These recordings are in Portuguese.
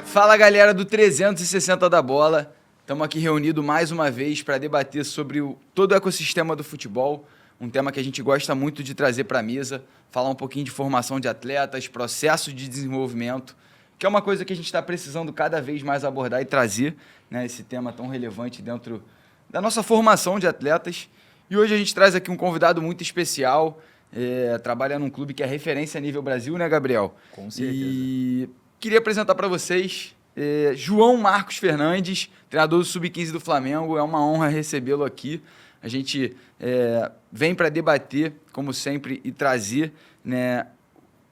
Fala, galera do 360 da Bola. Estamos aqui reunidos mais uma vez para debater sobre todo o ecossistema do futebol, um tema que a gente gosta muito de trazer para a mesa, falar um pouquinho de formação de atletas, processo de desenvolvimento, que é uma coisa que a gente está precisando cada vez mais abordar e trazer, né, esse tema tão relevante dentro da nossa formação de atletas. E hoje a gente traz aqui um convidado muito especial, trabalha num clube que é referência a nível Brasil, né, Gabriel? Com certeza. E queria apresentar para vocês João Marcos Fernandes, treinador do Sub-15 do Flamengo. É uma honra recebê-lo aqui. A gente vem para debater, como sempre, e trazer, né,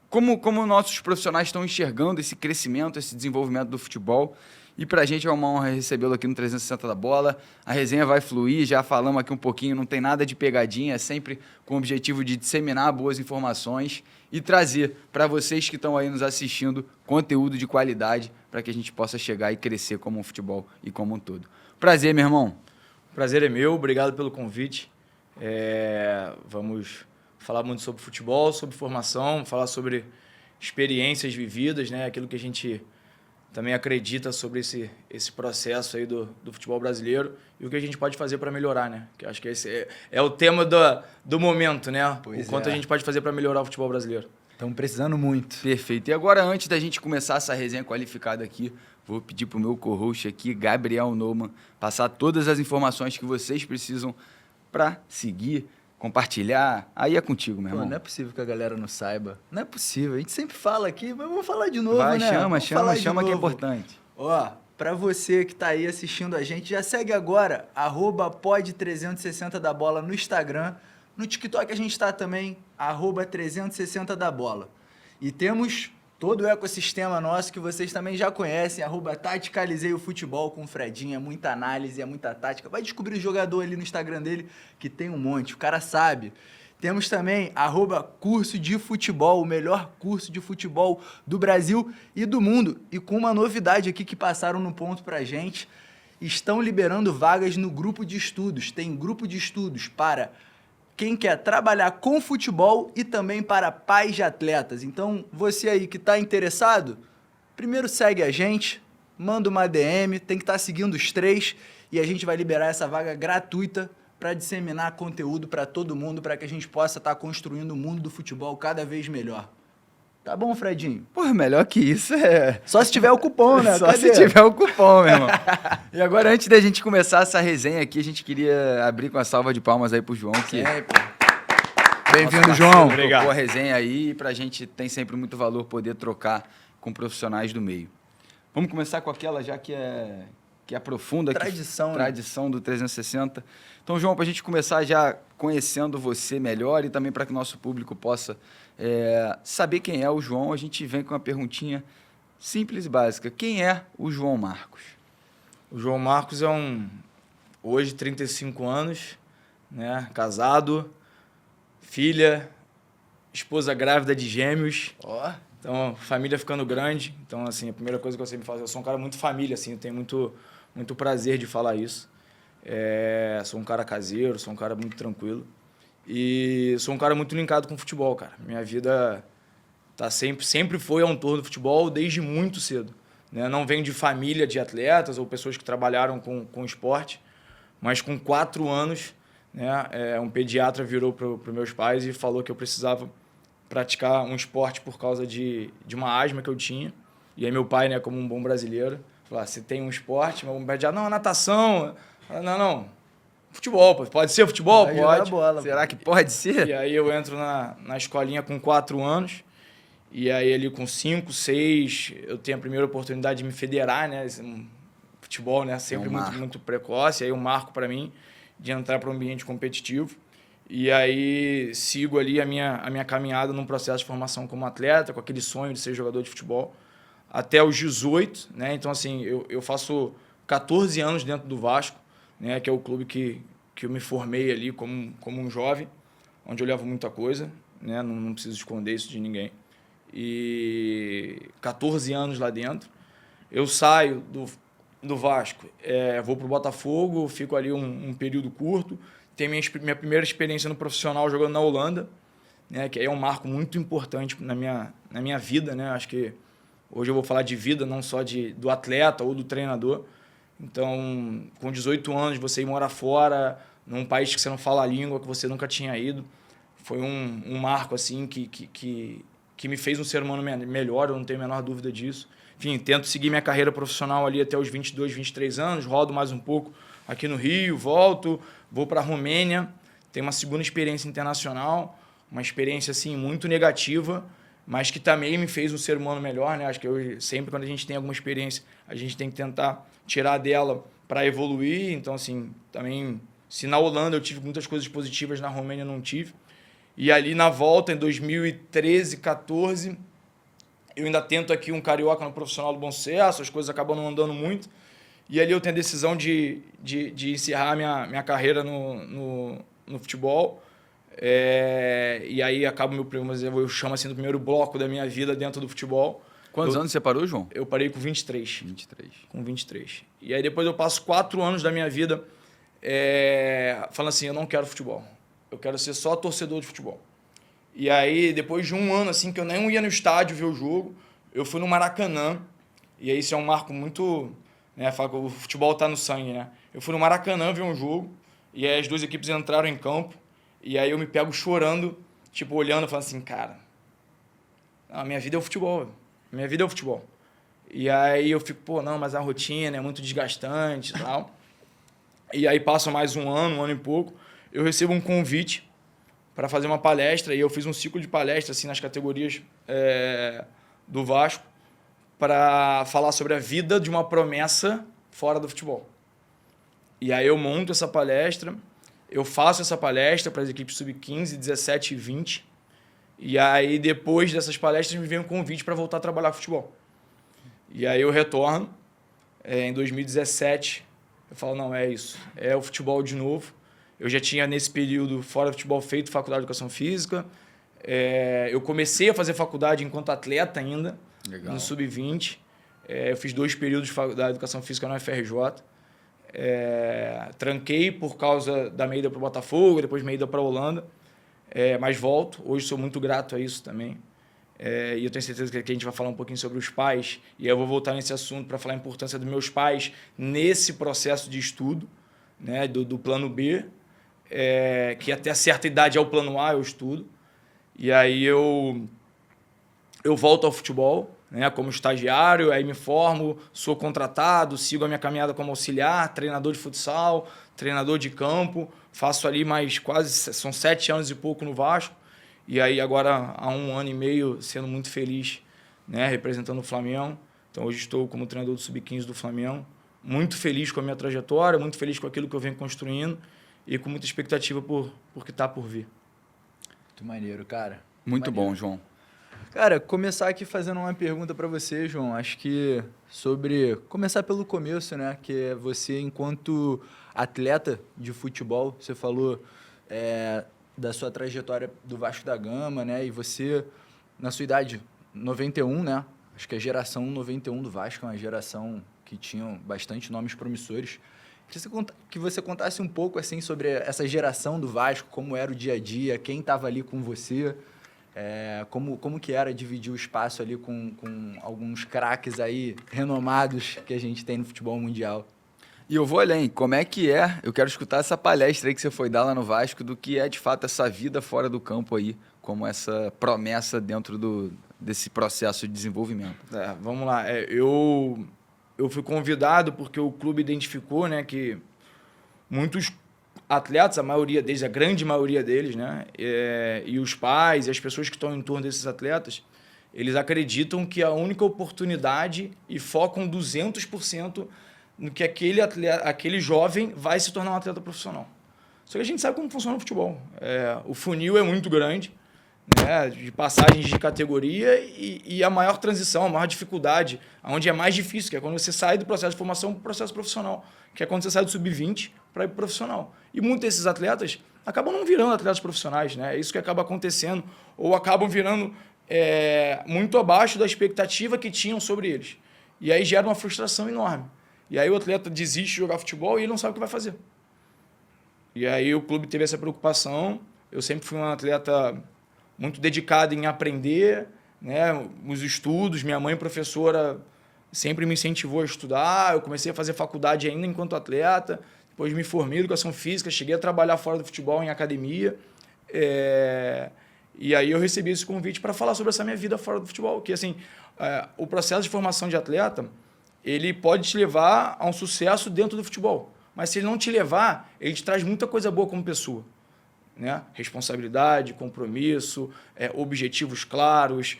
como nossos profissionais estão enxergando esse crescimento, esse desenvolvimento do futebol. E para a gente é uma honra recebê-lo aqui no 360 da Bola. A resenha vai fluir, já falamos aqui um pouquinho, não tem nada de pegadinha, é sempre com o objetivo de disseminar boas informações e trazer para vocês que estão aí nos assistindo conteúdo de qualidade para que a gente possa chegar e crescer como um futebol e como um todo. Prazer, meu irmão. Prazer é meu, obrigado pelo convite. Vamos falar muito sobre futebol, sobre formação, falar sobre experiências vividas, né? Aquilo que a gente também acredita sobre esse processo aí do futebol brasileiro e o que a gente pode fazer para melhorar, né? Que eu acho que esse é o tema do momento, né? Pois o quanto a gente pode fazer para melhorar o futebol brasileiro. Estamos precisando muito. Perfeito. E agora, antes da gente começar essa resenha qualificada aqui, vou pedir para o meu co-host aqui, Gabriel Neumann, passar todas as informações que vocês precisam para seguir, compartilhar. Aí é contigo, meu irmão. Não é possível que a galera não saiba. Não é possível. A gente sempre fala aqui, mas vamos falar de novo, Vai, né? chama que é importante. Ó, pra você que tá aí assistindo a gente, já segue agora, @pod360 da Bola no Instagram. No TikTok a gente tá também, @360 da Bola. E temos todo o ecossistema nosso que vocês também já conhecem, @taticalizei o futebol com o Fredinho, é muita análise, é muita tática. Vai descobrir o jogador ali no Instagram dele, que tem um monte, o cara sabe. Temos também @curso de futebol, o melhor curso de futebol do Brasil e do mundo. E com uma novidade aqui que passaram no ponto pra gente, estão liberando vagas no grupo de estudos. Tem grupo de estudos para quem quer trabalhar com futebol e também para pais de atletas. Então, você aí que está interessado, primeiro segue a gente, manda uma DM, tem que estar seguindo os 3 e a gente vai liberar essa vaga gratuita para disseminar conteúdo para todo mundo, para que a gente possa estar construindo o mundo do futebol cada vez melhor. Tá bom, Fredinho? Pô, melhor que isso é... Só se tiver o cupom, né? Só se tiver o cupom, meu irmão. E agora, antes da gente começar essa resenha aqui, a gente queria abrir com a salva de palmas aí pro João, que... Bem-vindo, João. Obrigado. Boa resenha aí, e pra gente tem sempre muito valor poder trocar com profissionais do meio. Vamos começar com aquela já que é profunda. Tradição, né? Tradição do 360. Então, João, pra gente começar já conhecendo você melhor e também para que o nosso público possa saber quem é o João, a gente vem com uma perguntinha simples e básica. Quem é o João Marcos? O João Marcos é hoje 35 anos, né? Casado, filha, esposa grávida de gêmeos. Ó. Então, família ficando grande. Então, assim, a primeira coisa que eu sempre faço, eu sou um cara muito família, assim, eu tenho muito prazer de falar isso. Sou um cara caseiro, sou um cara muito tranquilo. E sou um cara muito linkado com futebol, cara. Minha vida sempre foi ao entorno do futebol desde muito cedo, né? Não venho de família de atletas ou pessoas que trabalharam com esporte, mas com 4 anos, né, um pediatra virou para os meus pais e falou que eu precisava praticar um esporte por causa de uma asma que eu tinha. E aí meu pai, né, como um bom brasileiro, falou: você tem um esporte? Meu pediatra: não, natação. Não. Futebol, pode ser futebol? Vai jogar pode. bola, Será que pode ser? E aí eu entro na escolinha com 4 anos, e aí ali com 5, 6, eu tenho a primeira oportunidade de me federar, né? Futebol, né? Sempre muito precoce, aí um marco para mim de entrar para um ambiente competitivo. E aí sigo ali a minha caminhada num processo de formação como atleta, com aquele sonho de ser jogador de futebol, até os 18, né? Então, assim, eu faço 14 anos dentro do Vasco, né, que é o clube que eu me formei ali como um jovem, onde eu levo muita coisa, né, não preciso esconder isso de ninguém. E 14 anos lá dentro, eu saio do Vasco, vou para o Botafogo, fico ali um período curto, tenho minha primeira experiência no profissional jogando na Holanda, né, que aí é um marco muito importante na minha vida, né, acho que Hoje eu vou falar de vida, não só do atleta ou do treinador. Então, com 18 anos, você ir morar fora, num país que você não fala a língua, que você nunca tinha ido, foi um marco assim que me fez um ser humano melhor, eu não tenho a menor dúvida disso. Enfim, tento seguir minha carreira profissional ali até os 22, 23 anos, rodo mais um pouco aqui no Rio, volto, vou para a Romênia, tenho uma segunda experiência internacional, uma experiência assim muito negativa, mas que também me fez um ser humano melhor, né? Acho que sempre quando a gente tem alguma experiência, a gente tem que tentar tirar dela para evoluir. Então, assim, também, se na Holanda eu tive muitas coisas positivas, na Romênia eu não tive. E ali na volta, em 2013, 14, eu ainda tento aqui um carioca no profissional do Bom Sucesso, as coisas acabam não andando muito. E ali eu tenho a decisão de encerrar minha carreira no futebol. E aí acaba eu chamo assim do primeiro bloco da minha vida dentro do futebol. Quantos anos você parou, João? Eu parei com 23. 23. Com 23. E aí depois eu passo 4 anos da minha vida falando assim, eu não quero futebol. Eu quero ser só torcedor de futebol. E aí, depois de um ano assim que eu nem ia no estádio ver o jogo, eu fui no Maracanã. E aí isso é um marco muito... Né, fala que o futebol tá no sangue, né? Eu fui no Maracanã ver um jogo, e aí as duas equipes entraram em campo, e aí eu me pego chorando, tipo, olhando, falando assim, cara, a minha vida é o futebol, minha vida é o futebol. E aí eu fico, pô, não, mas a rotina é muito desgastante e tal. E aí passa mais um ano e pouco, eu recebo um convite para fazer uma palestra, e eu fiz um ciclo de palestra assim, nas categorias do Vasco, para falar sobre a vida de uma promessa fora do futebol. E aí eu monto essa palestra, eu faço essa palestra para as equipes sub-15, 17 e 20, e aí depois dessas palestras me vem um convite para voltar a trabalhar com futebol. E aí eu retorno, em 2017, eu falo, não, é isso, é o futebol de novo. Eu já tinha, nesse período, fora do futebol, feito faculdade de Educação Física. Eu comecei a fazer faculdade enquanto atleta ainda, no Sub-20. Eu fiz 2 períodos de faculdade de Educação Física na UFRJ. Tranquei por causa da minha ida para o Botafogo, depois minha ida para a Holanda. Mas volto. Hoje sou muito grato a isso também. E eu tenho certeza que aqui a gente vai falar um pouquinho sobre os pais. E aí eu vou voltar nesse assunto para falar a importância dos meus pais nesse processo de estudo, né, do plano B, que até certa idade é o plano A, eu estudo. E aí eu volto ao futebol, né, como estagiário, aí me formo, sou contratado, sigo a minha caminhada como auxiliar, treinador de futsal, treinador de campo, faço ali mais são 7 anos e pouco no Vasco, e aí agora há 1 ano e meio sendo muito feliz, né, representando o Flamengo. Então hoje estou como treinador do Sub-15 do Flamengo, muito feliz com a minha trajetória, muito feliz com aquilo que eu venho construindo e com muita expectativa por que está por vir. Muito maneiro, cara. Muito bom, João. Cara, começar aqui fazendo uma pergunta para você, João. Acho que começar pelo começo, né? Que é você, enquanto atleta de futebol, você falou da sua trajetória do Vasco da Gama, né? E você, na sua idade, 91, né? Acho que a geração 91 do Vasco é uma geração que tinha bastante nomes promissores. Queria que você contasse um pouco assim, sobre essa geração do Vasco, como era o dia a dia, quem estava ali com você, como que era dividir o espaço ali com alguns craques aí renomados que a gente tem no futebol mundial. E eu vou além, como é que eu quero escutar essa palestra aí que você foi dar lá no Vasco, do que é de fato essa vida fora do campo aí, como essa promessa dentro desse processo de desenvolvimento. Vamos lá, eu fui convidado porque o clube identificou, né, que muitos atletas, a grande maioria deles, né, e os pais e as pessoas que estão em torno desses atletas, eles acreditam que a única oportunidade e focam 200% no que aquele jovem vai se tornar um atleta profissional. Só que a gente sabe como funciona o futebol. O funil é muito grande, né, de passagens de categoria e a maior transição, a maior dificuldade, onde é mais difícil, que é quando você sai do processo de formação para o processo profissional, que é quando você sai do sub-20 para ir para o profissional. E muitos desses atletas acabam não virando atletas profissionais, né? É isso que acaba acontecendo, ou acabam virando muito abaixo da expectativa que tinham sobre eles. E aí gera uma frustração enorme. E aí o atleta desiste de jogar futebol e ele não sabe o que vai fazer. E aí o clube teve essa preocupação. Eu sempre fui um atleta muito dedicado em aprender, né? Os estudos, minha mãe professora sempre me incentivou a estudar, eu comecei a fazer faculdade ainda enquanto atleta, depois me formei em educação física, cheguei a trabalhar fora do futebol em academia, e aí eu recebi esse convite para falar sobre essa minha vida fora do futebol, que assim, o processo de formação de atleta, ele pode te levar a um sucesso dentro do futebol, mas se ele não te levar, ele te traz muita coisa boa como pessoa. Né? Responsabilidade, compromisso, objetivos claros,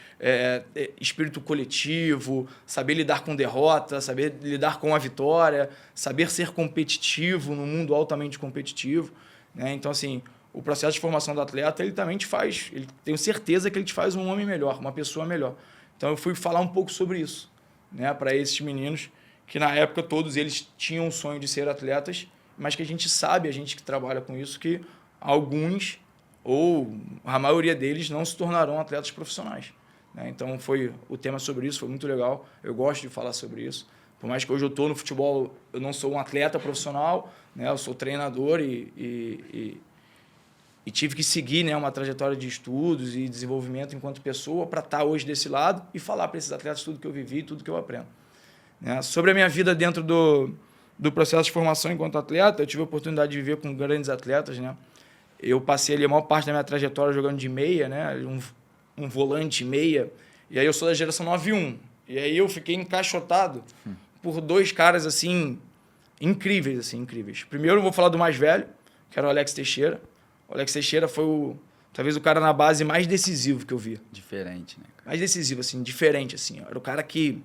espírito coletivo, saber lidar com derrota, saber lidar com a vitória, saber ser competitivo no mundo altamente competitivo. Né? Então, assim, o processo de formação do atleta, ele também te faz, tenho certeza que ele te faz um homem melhor, uma pessoa melhor. Então, eu fui falar um pouco sobre isso, né? Para esses meninos que, na época, todos eles tinham o sonho de ser atletas, mas que a gente sabe, a gente que trabalha com isso, que alguns, ou a maioria deles, não se tornarão atletas profissionais. Né? Então, o tema sobre isso foi muito legal. Eu gosto de falar sobre isso. Por mais que hoje eu estou no futebol, eu não sou um atleta profissional, né? Eu sou treinador e tive que seguir, né, uma trajetória de estudos e desenvolvimento enquanto pessoa para estar hoje desse lado e falar para esses atletas tudo que eu vivi, tudo que eu aprendo. Né? Sobre a minha vida dentro do processo de formação enquanto atleta, eu tive a oportunidade de viver com grandes atletas, né? Eu passei ali a maior parte da minha trajetória jogando de meia, né? Um volante meia. E aí eu sou da geração 9-1. E aí eu fiquei encaixotado por dois caras, assim, incríveis, assim, incríveis. Primeiro eu vou falar do mais velho, que era o Alex Teixeira. O Alex Teixeira foi talvez o cara na base mais decisivo que eu vi. Diferente, né? Mais decisivo, assim, diferente, assim. Era o cara que,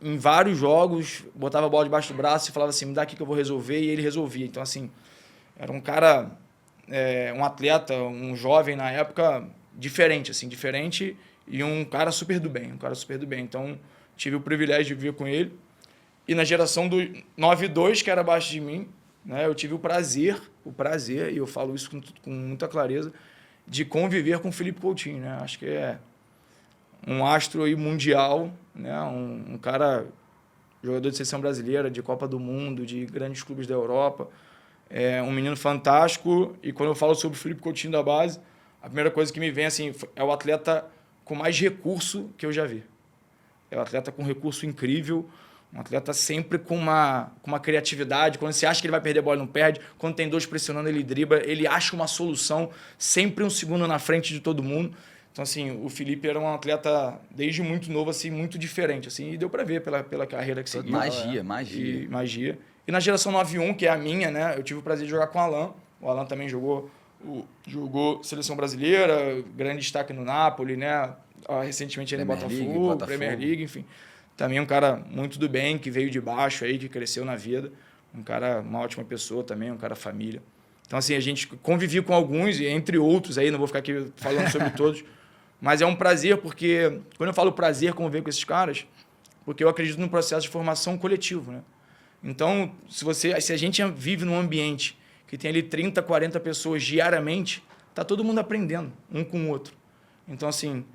em vários jogos, botava a bola debaixo do braço e falava assim, me dá aqui que eu vou resolver, e ele resolvia. Então, assim, era um cara, um atleta, um jovem na época, diferente, assim, diferente, e um cara super do bem, Então, tive o privilégio de viver com ele. E na geração do 9-2, que era abaixo de mim, né, eu tive o prazer, e eu falo isso com muita clareza, de conviver com o Felipe Coutinho, né? Acho que é um astro aí mundial, né? Um cara, jogador de seleção brasileira, de Copa do Mundo, de grandes clubes da Europa, um menino fantástico. E quando eu falo sobre o Felipe Coutinho da base, a primeira coisa que me vem assim, é o atleta com mais recurso que eu já vi. É um atleta com recurso incrível, um atleta sempre com uma criatividade. Quando você acha que ele vai perder a bola, ele não perde. Quando tem dois pressionando, ele dribla. Ele acha uma solução, sempre um segundo na frente de todo mundo. Então, assim, o Felipe era um atleta, desde muito novo, assim, muito diferente. Assim, e deu para ver pela carreira que seguiu. Magia. E na geração 9-1, que é a minha, né? Eu tive o prazer de jogar com o Alan. O Alan também jogou seleção brasileira, grande destaque no Napoli, né? Recentemente ele no Botafogo, Premier League, enfim. Também um cara muito do bem, que veio de baixo aí, que cresceu na vida. Um cara, uma ótima pessoa também, um cara família. Então, assim, a gente convivia com alguns, e entre outros aí, não vou ficar aqui falando sobre todos, mas é um prazer, porque quando eu falo prazer conviver com esses caras, porque eu acredito no processo de formação coletivo, né? Então, se a gente vive num ambiente que tem ali 30, 40 pessoas diariamente, tá todo mundo aprendendo um com o outro. Então, assim,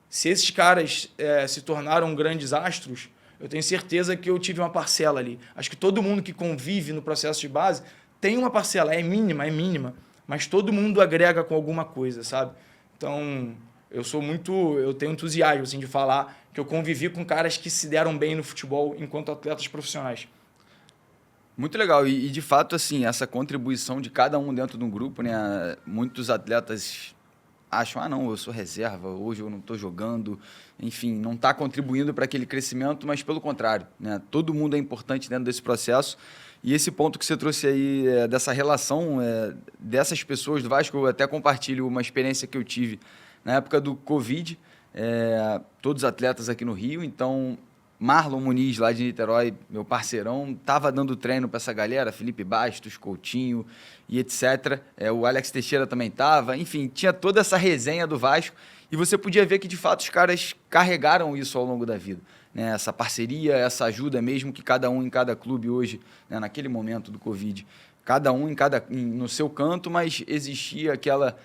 se esses caras se tornaram grandes astros, eu tenho certeza que eu tive uma parcela ali. Acho que todo mundo que convive no processo de base tem uma parcela, é mínima, mas todo mundo agrega com alguma coisa, sabe? Então, eu tenho entusiasmo assim, de falar que eu convivi com caras que se deram bem no futebol enquanto atletas profissionais. Muito legal. E de fato, assim, essa contribuição de cada um dentro de um grupo, né? Muitos atletas acham, não, eu sou reserva, hoje eu não estou jogando, enfim, não está contribuindo para aquele crescimento, mas pelo contrário, né? Todo mundo é importante dentro desse processo. E esse ponto que você trouxe aí, dessa relação dessas pessoas do Vasco, eu até compartilho uma experiência que eu tive na época do Covid, todos atletas aqui no Rio, então Marlon Muniz, lá de Niterói, meu parceirão, estava dando treino para essa galera, Felipe Bastos, Coutinho e etc. O Alex Teixeira também estava. Enfim, tinha toda essa resenha do Vasco e você podia ver que, de fato, os caras carregaram isso ao longo da vida. Né? Essa parceria, essa ajuda mesmo que cada um em cada clube hoje, né, naquele momento do Covid, cada um no seu canto, mas existia aquela...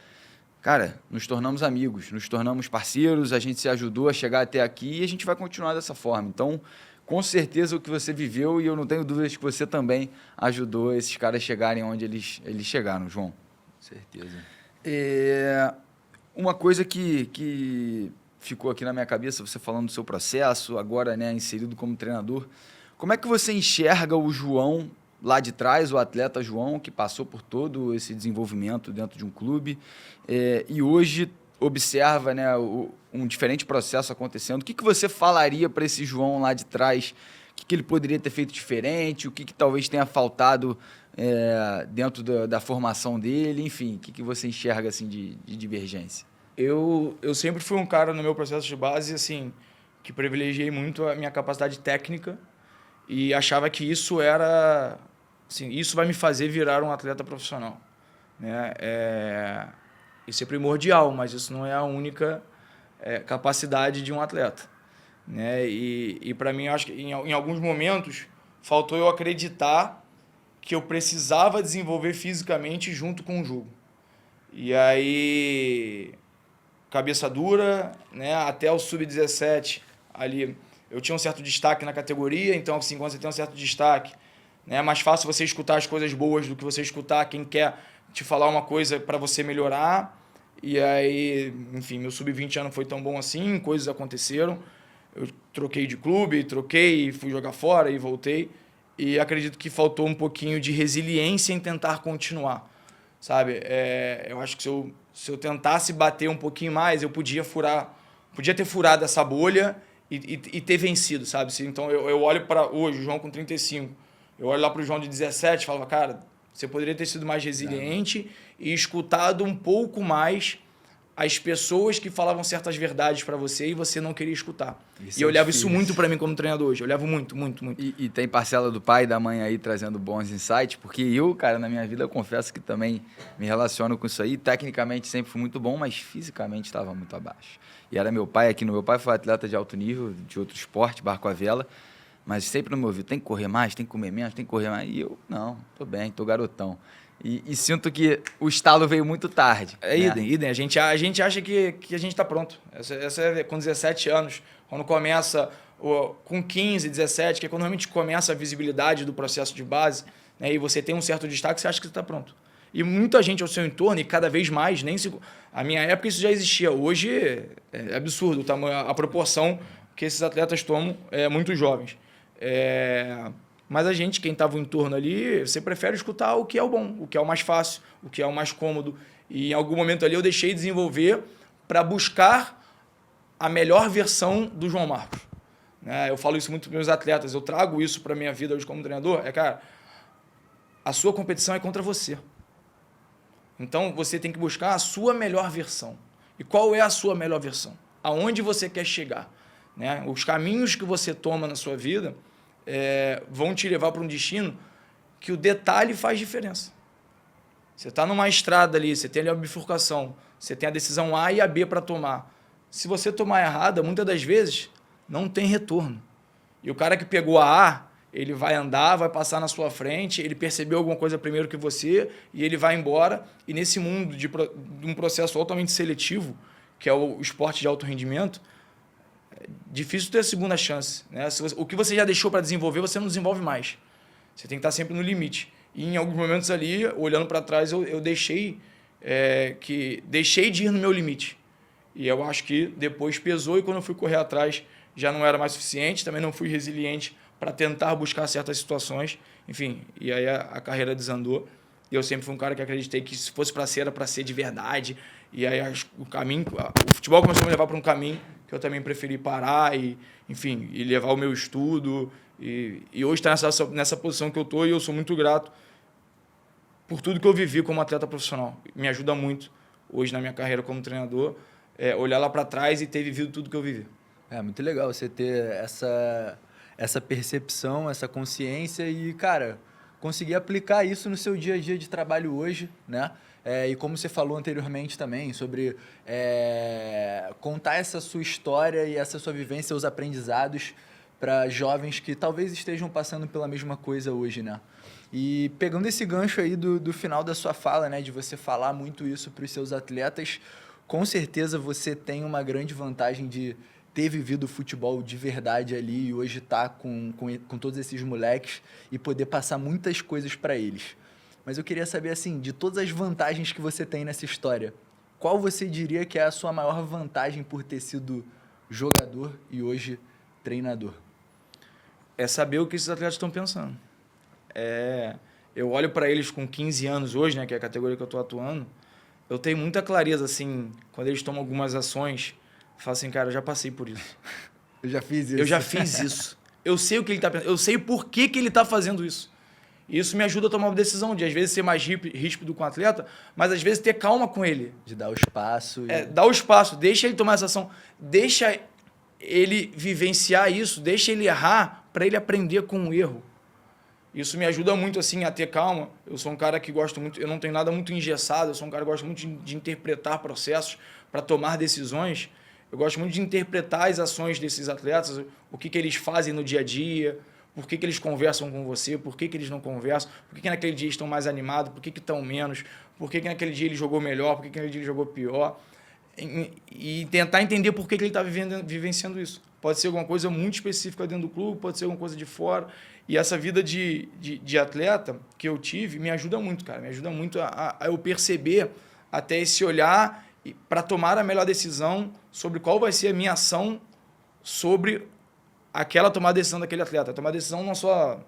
Cara, nos tornamos amigos, nos tornamos parceiros, a gente se ajudou a chegar até aqui e a gente vai continuar dessa forma. Então, com certeza o que você viveu, e eu não tenho dúvidas que você também ajudou esses caras a chegarem onde eles chegaram, João. Certeza. Uma coisa que ficou aqui na minha cabeça, você falando do seu processo, agora, né, inserido como treinador, como é que você enxerga o João lá de trás, o atleta João, que passou por todo esse desenvolvimento dentro de um clube, e hoje observa, né, um diferente processo acontecendo? O que você falaria para esse João lá de trás? O que ele poderia ter feito diferente? O que talvez tenha faltado dentro da formação dele? Enfim, o que você enxerga assim, de divergência? Eu sempre fui um cara no meu processo de base assim, que privilegiei muito a minha capacidade técnica e achava que isso era... Assim, isso vai me fazer virar um atleta profissional, né? Isso é primordial, mas isso não é a única capacidade de um atleta, né? E para mim, eu acho que em alguns momentos faltou eu acreditar que eu precisava desenvolver fisicamente junto com o jogo. E aí, cabeça dura, né? Até o sub-17 ali, eu tinha um certo destaque na categoria, então assim, quando você tem um certo destaque, né, é mais fácil você escutar as coisas boas do que você escutar quem quer te falar uma coisa para você melhorar. E aí, enfim, meu sub-20 já não foi tão bom assim, coisas aconteceram. Eu troquei de clube, fui jogar fora e voltei. E acredito que faltou um pouquinho de resiliência em tentar continuar, sabe? Eu acho que se eu tentasse bater um pouquinho mais, eu podia ter furado essa bolha e ter vencido, sabe? Então eu olho para hoje, o João com 35, eu olho lá para o João de 17 e falo, cara, você poderia ter sido mais resiliente e escutado um pouco mais as pessoas que falavam certas verdades para você e você não queria escutar. Isso e eu levo isso muito para mim como treinador hoje. Eu levo muito, muito, muito. E tem parcela do pai e da mãe aí trazendo bons insights, porque eu, cara, na minha vida, eu confesso que também me relaciono com isso aí. Tecnicamente sempre fui muito bom, mas fisicamente estava muito abaixo. E era meu pai aqui, meu pai foi atleta de alto nível, de outro esporte, barco à vela, mas sempre no meu ouvido, tem que correr mais, tem que comer menos, tem que correr mais. E eu, não, tô bem, tô garotão. E sinto que o estalo veio muito tarde. Idem. A gente acha que a gente está pronto. Essa é com 17 anos, quando começa, com 15, 17, que é quando realmente começa a visibilidade do processo de base, né, e você tem um certo destaque, você acha que você está pronto. E muita gente ao seu entorno, e cada vez mais, a minha época isso já existia. Hoje é absurdo o tamanho, a proporção que esses atletas tomam, muito jovens. Mas a gente, quem estava em torno ali, você prefere escutar o que é o bom, o que é o mais fácil, o que é o mais cômodo. E em algum momento ali eu deixei de desenvolver para buscar a melhor versão do João Marcos. Eu falo isso muito para meus atletas, eu trago isso para a minha vida hoje como treinador. Cara, a sua competição é contra você. Então você tem que buscar a sua melhor versão. E qual é a sua melhor versão? Aonde você quer chegar? Os caminhos que você toma na sua vida vão te levar para um destino que o detalhe faz diferença. Você está numa estrada ali, você tem ali a bifurcação, você tem a decisão A e a B para tomar. Se você tomar errada, muitas das vezes, não tem retorno. E o cara que pegou a A, ele vai andar, vai passar na sua frente, ele percebeu alguma coisa primeiro que você e ele vai embora. E nesse mundo de um processo altamente seletivo, que é o esporte de alto rendimento, difícil ter a segunda chance. O que você já deixou para desenvolver, você não desenvolve mais. Você tem que estar sempre no limite. E em alguns momentos ali, olhando para trás, eu deixei de ir no meu limite. E eu acho que depois pesou e quando eu fui correr atrás já não era mais suficiente, também não fui resiliente para tentar buscar certas situações. Enfim, e aí a carreira desandou. E eu sempre fui um cara que acreditei que se fosse para ser, era para ser de verdade. E aí o futebol começou a me levar para um caminho que eu também preferi parar e levar o meu estudo. E hoje está nessa posição que eu estou e eu sou muito grato por tudo que eu vivi como atleta profissional. Me ajuda muito hoje na minha carreira como treinador, olhar lá para trás e ter vivido tudo que eu vivi. É muito legal você ter essa percepção, essa consciência e, cara, conseguir aplicar isso no seu dia a dia de trabalho hoje, né? E como você falou anteriormente também, sobre contar essa sua história e essa sua vivência, os aprendizados para jovens que talvez estejam passando pela mesma coisa hoje, né? E pegando esse gancho aí do final da sua fala, né, de você falar muito isso para os seus atletas, com certeza você tem uma grande vantagem de ter vivido futebol de verdade ali e hoje tá com todos esses moleques e poder passar muitas coisas para eles. Mas eu queria saber, assim, de todas as vantagens que você tem nessa história, qual você diria que é a sua maior vantagem por ter sido jogador e hoje treinador? É saber o que esses atletas estão pensando. Eu olho para eles com 15 anos hoje, né, que é a categoria que eu estou atuando, eu tenho muita clareza, assim, quando eles tomam algumas ações, eu falo assim, cara, eu já passei por isso. Eu já fiz isso. Eu já fiz isso. Eu sei o que ele está pensando, eu sei por que ele está fazendo isso. E isso me ajuda a tomar uma decisão de, às vezes, ser mais ríspido com o atleta, mas, às vezes, ter calma com ele. De dar o espaço. Dar o espaço, deixa ele tomar essa ação, deixa ele vivenciar isso, deixa ele errar para ele aprender com o erro. Isso me ajuda muito, assim, a ter calma. Eu sou um cara que gosto muito, eu não tenho nada muito engessado, eu sou um cara que gosta muito de interpretar processos para tomar decisões. Eu gosto muito de interpretar as ações desses atletas, o que eles fazem no dia a dia, por que eles conversam com você, por que eles não conversam, por que naquele dia estão mais animados, por que estão menos, por que naquele dia ele jogou melhor, por que naquele dia ele jogou pior. E tentar entender por que ele está vivenciando isso. Pode ser alguma coisa muito específica dentro do clube, pode ser alguma coisa de fora. E essa vida de atleta que eu tive me ajuda muito, cara. Me ajuda muito a eu perceber até esse olhar para tomar a melhor decisão sobre qual vai ser a minha ação sobre aquela tomada de decisão daquele atleta. Tomar decisão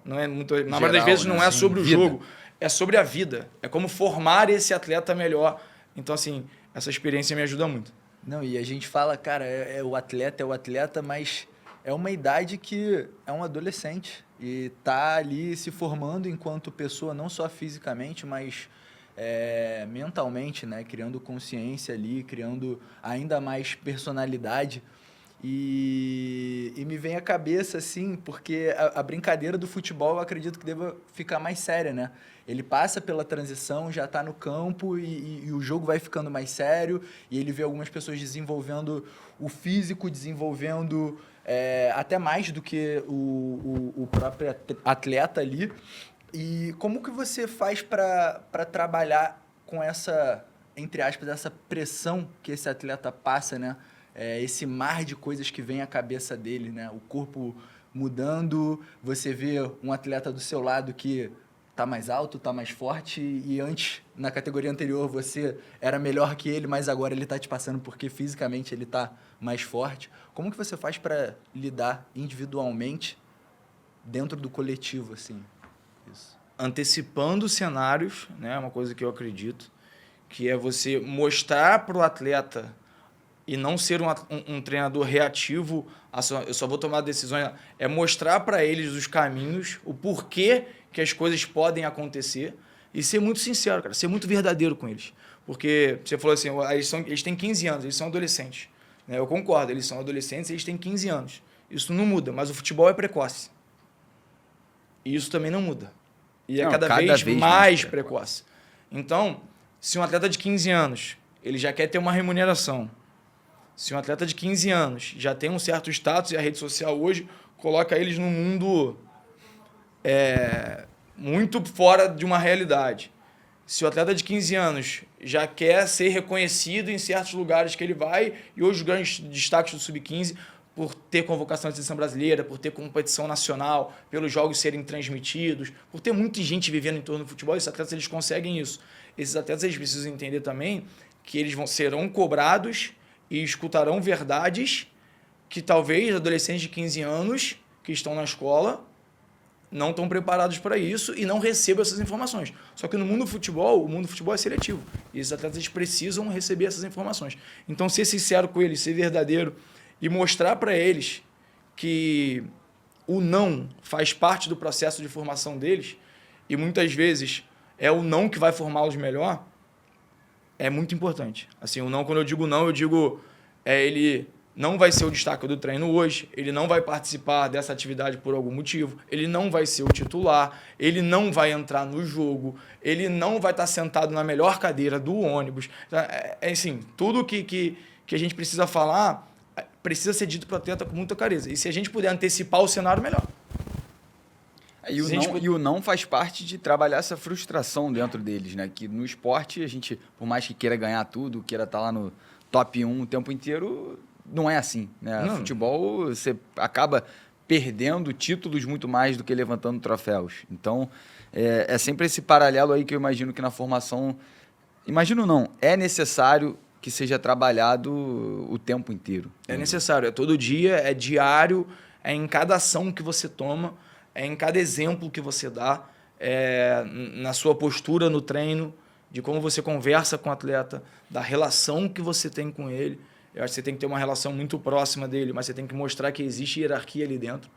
não é muito, na maioria das vezes não é sobre o jogo, é sobre a vida. É como formar esse atleta melhor. Então, assim, essa experiência me ajuda muito. Não, e a gente fala, cara, é o atleta, mas é uma idade que é um adolescente e tá ali se formando enquanto pessoa, não só fisicamente, mas mentalmente, né? Criando consciência ali, criando ainda mais personalidade. E me vem à cabeça, assim, porque a brincadeira do futebol eu acredito que deva ficar mais séria, né? Ele passa pela transição, já está no campo e o jogo vai ficando mais sério e ele vê algumas pessoas desenvolvendo o físico, desenvolvendo até mais do que o próprio atleta ali. E como que você faz para trabalhar com essa, entre aspas, essa pressão que esse atleta passa, né? Esse mar de coisas que vem à cabeça dele, né? O corpo mudando, você vê um atleta do seu lado que tá mais alto, tá mais forte e antes, na categoria anterior, você era melhor que ele, mas agora ele tá te passando porque fisicamente ele tá mais forte. Como que você faz para lidar individualmente dentro do coletivo, assim? Isso. Antecipando cenários, né? Uma coisa que eu acredito, que é você mostrar para o atleta e não ser um treinador reativo, eu só vou tomar decisões, é mostrar para eles os caminhos, o porquê que as coisas podem acontecer e ser muito sincero, cara, ser muito verdadeiro com eles. Porque você falou assim, eles têm 15 anos, eles são adolescentes. Né? Eu concordo, eles são adolescentes, eles têm 15 anos. Isso não muda, mas o futebol é precoce. E isso também não muda. E é cada vez mais precoce. Então, se um atleta de 15 anos ele já quer ter uma remuneração, se um atleta de 15 anos já tem um certo status e a rede social hoje coloca eles num mundo muito fora de uma realidade. Se o atleta de 15 anos já quer ser reconhecido em certos lugares que ele vai, e hoje os grandes destaques do Sub-15, por ter convocação de seleção brasileira, por ter competição nacional, pelos jogos serem transmitidos, por ter muita gente vivendo em torno do futebol, esses atletas eles conseguem isso. Esses atletas eles precisam entender também que eles serão cobrados e escutarão verdades que talvez adolescentes de 15 anos que estão na escola não estão preparados para isso e não recebam essas informações. Só que no mundo do futebol, o mundo do futebol é seletivo. E esses atletas eles precisam receber essas informações. Então, ser sincero com eles, ser verdadeiro e mostrar para eles que o não faz parte do processo de formação deles e muitas vezes é o não que vai formá-los melhor, é muito importante. Assim, o não, quando eu digo não, eu digo ele não vai ser o destaque do treino hoje, ele não vai participar dessa atividade por algum motivo, ele não vai ser o titular, ele não vai entrar no jogo, ele não vai estar sentado na melhor cadeira do ônibus. Assim, tudo que a gente precisa falar precisa ser dito para o atleta com muita clareza. E se a gente puder antecipar o cenário, melhor. E o não faz parte de trabalhar essa frustração dentro deles, né? Que no esporte, a gente, por mais que queira ganhar tudo, queira estar lá no top 1 o tempo inteiro, não é assim, né? No futebol, você acaba perdendo títulos muito mais do que levantando troféus. Então, é sempre esse paralelo aí que eu imagino que na formação... Imagino não, é necessário que seja trabalhado o tempo inteiro. É necessário, é todo dia, é diário, é em cada ação que você toma, é em cada exemplo que você dá, é na sua postura no treino, de como você conversa com o atleta, da relação que você tem com ele. Eu acho que você tem que ter uma relação muito próxima dele, mas você tem que mostrar que existe hierarquia ali dentro.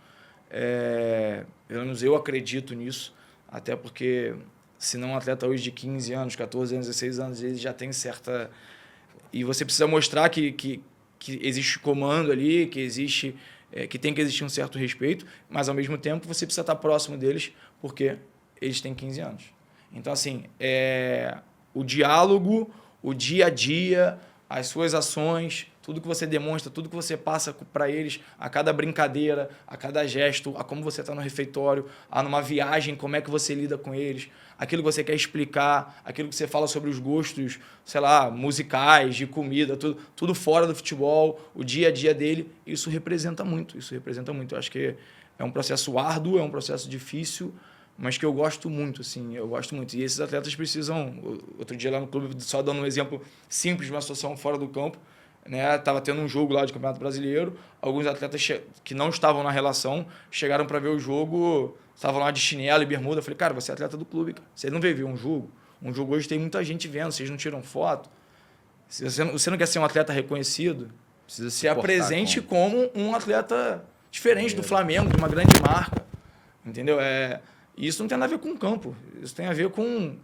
Pelo menos eu acredito nisso, até porque senão um atleta hoje de 15 anos, 14 anos, 16 anos, ele já tem certa... E você precisa mostrar que existe comando ali, que existe... que tem que existir um certo respeito, mas ao mesmo tempo você precisa estar próximo deles, porque eles têm 15 anos. Então, assim, o diálogo, o dia a dia, as suas ações, tudo que você demonstra, tudo que você passa para eles, a cada brincadeira, a cada gesto, a como você está no refeitório, a numa viagem, como é que você lida com eles, aquilo que você quer explicar, aquilo que você fala sobre os gostos, sei lá, musicais, de comida, tudo fora do futebol, o dia a dia dele, isso representa muito, Eu acho que é um processo árduo, é um processo difícil, mas que eu gosto muito, assim, E esses atletas precisam... Outro dia lá no clube, só dando um exemplo simples de uma situação fora do campo, né? Tava tendo um jogo lá de Campeonato Brasileiro, alguns atletas que não estavam na relação chegaram para ver o jogo, estavam lá de chinelo e bermuda. Eu falei, cara, você é atleta do clube, cara. Você não veio ver um jogo? Um jogo hoje tem muita gente vendo, vocês não tiram foto? Se você não quer ser um atleta reconhecido, precisa se apresente como um atleta diferente do Flamengo, de uma grande marca, entendeu? E isso não tem nada a ver com o campo, isso tem a ver com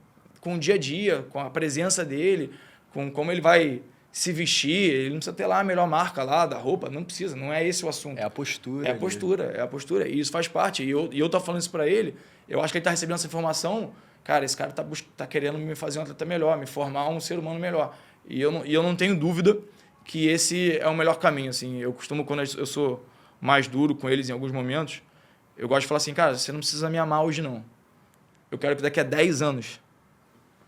o dia a dia, com a presença dele, com como ele vai se vestir. Ele não precisa ter lá a melhor marca lá da roupa, não precisa, não é esse o assunto. É a postura. É a postura, e isso faz parte. E eu tô falando isso para ele, eu acho que ele tá recebendo essa informação, cara, esse cara tá querendo me fazer um atleta melhor, me formar um ser humano melhor. E eu não tenho dúvida que esse é o melhor caminho, assim. Eu costumo, quando eu sou mais duro com eles em alguns momentos, eu gosto de falar assim, cara, você não precisa me amar hoje, não. Eu quero que daqui a 10 anos,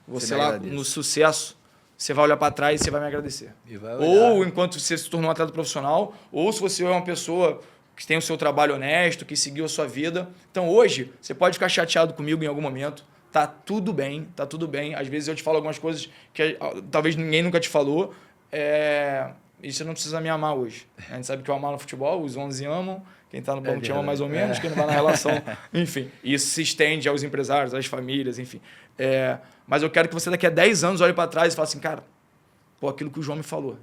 você lá no sucesso, você vai olhar para trás e você vai me agradecer. Ou enquanto você se tornou um atleta profissional, ou se você é uma pessoa que tem o seu trabalho honesto, que seguiu a sua vida. Então, hoje, você pode ficar chateado comigo em algum momento. Tá tudo bem, tá tudo bem. Às vezes eu te falo algumas coisas que talvez ninguém nunca te falou. E você não precisa me amar hoje. A gente sabe que eu amo no futebol, os 11 amam. Quem está no banco te ama mais ou menos, quem não vai na relação. Enfim, isso se estende aos empresários, às famílias, enfim. Mas eu quero que você daqui a 10 anos olhe para trás e fale assim, cara, pô, aquilo que o João me falou.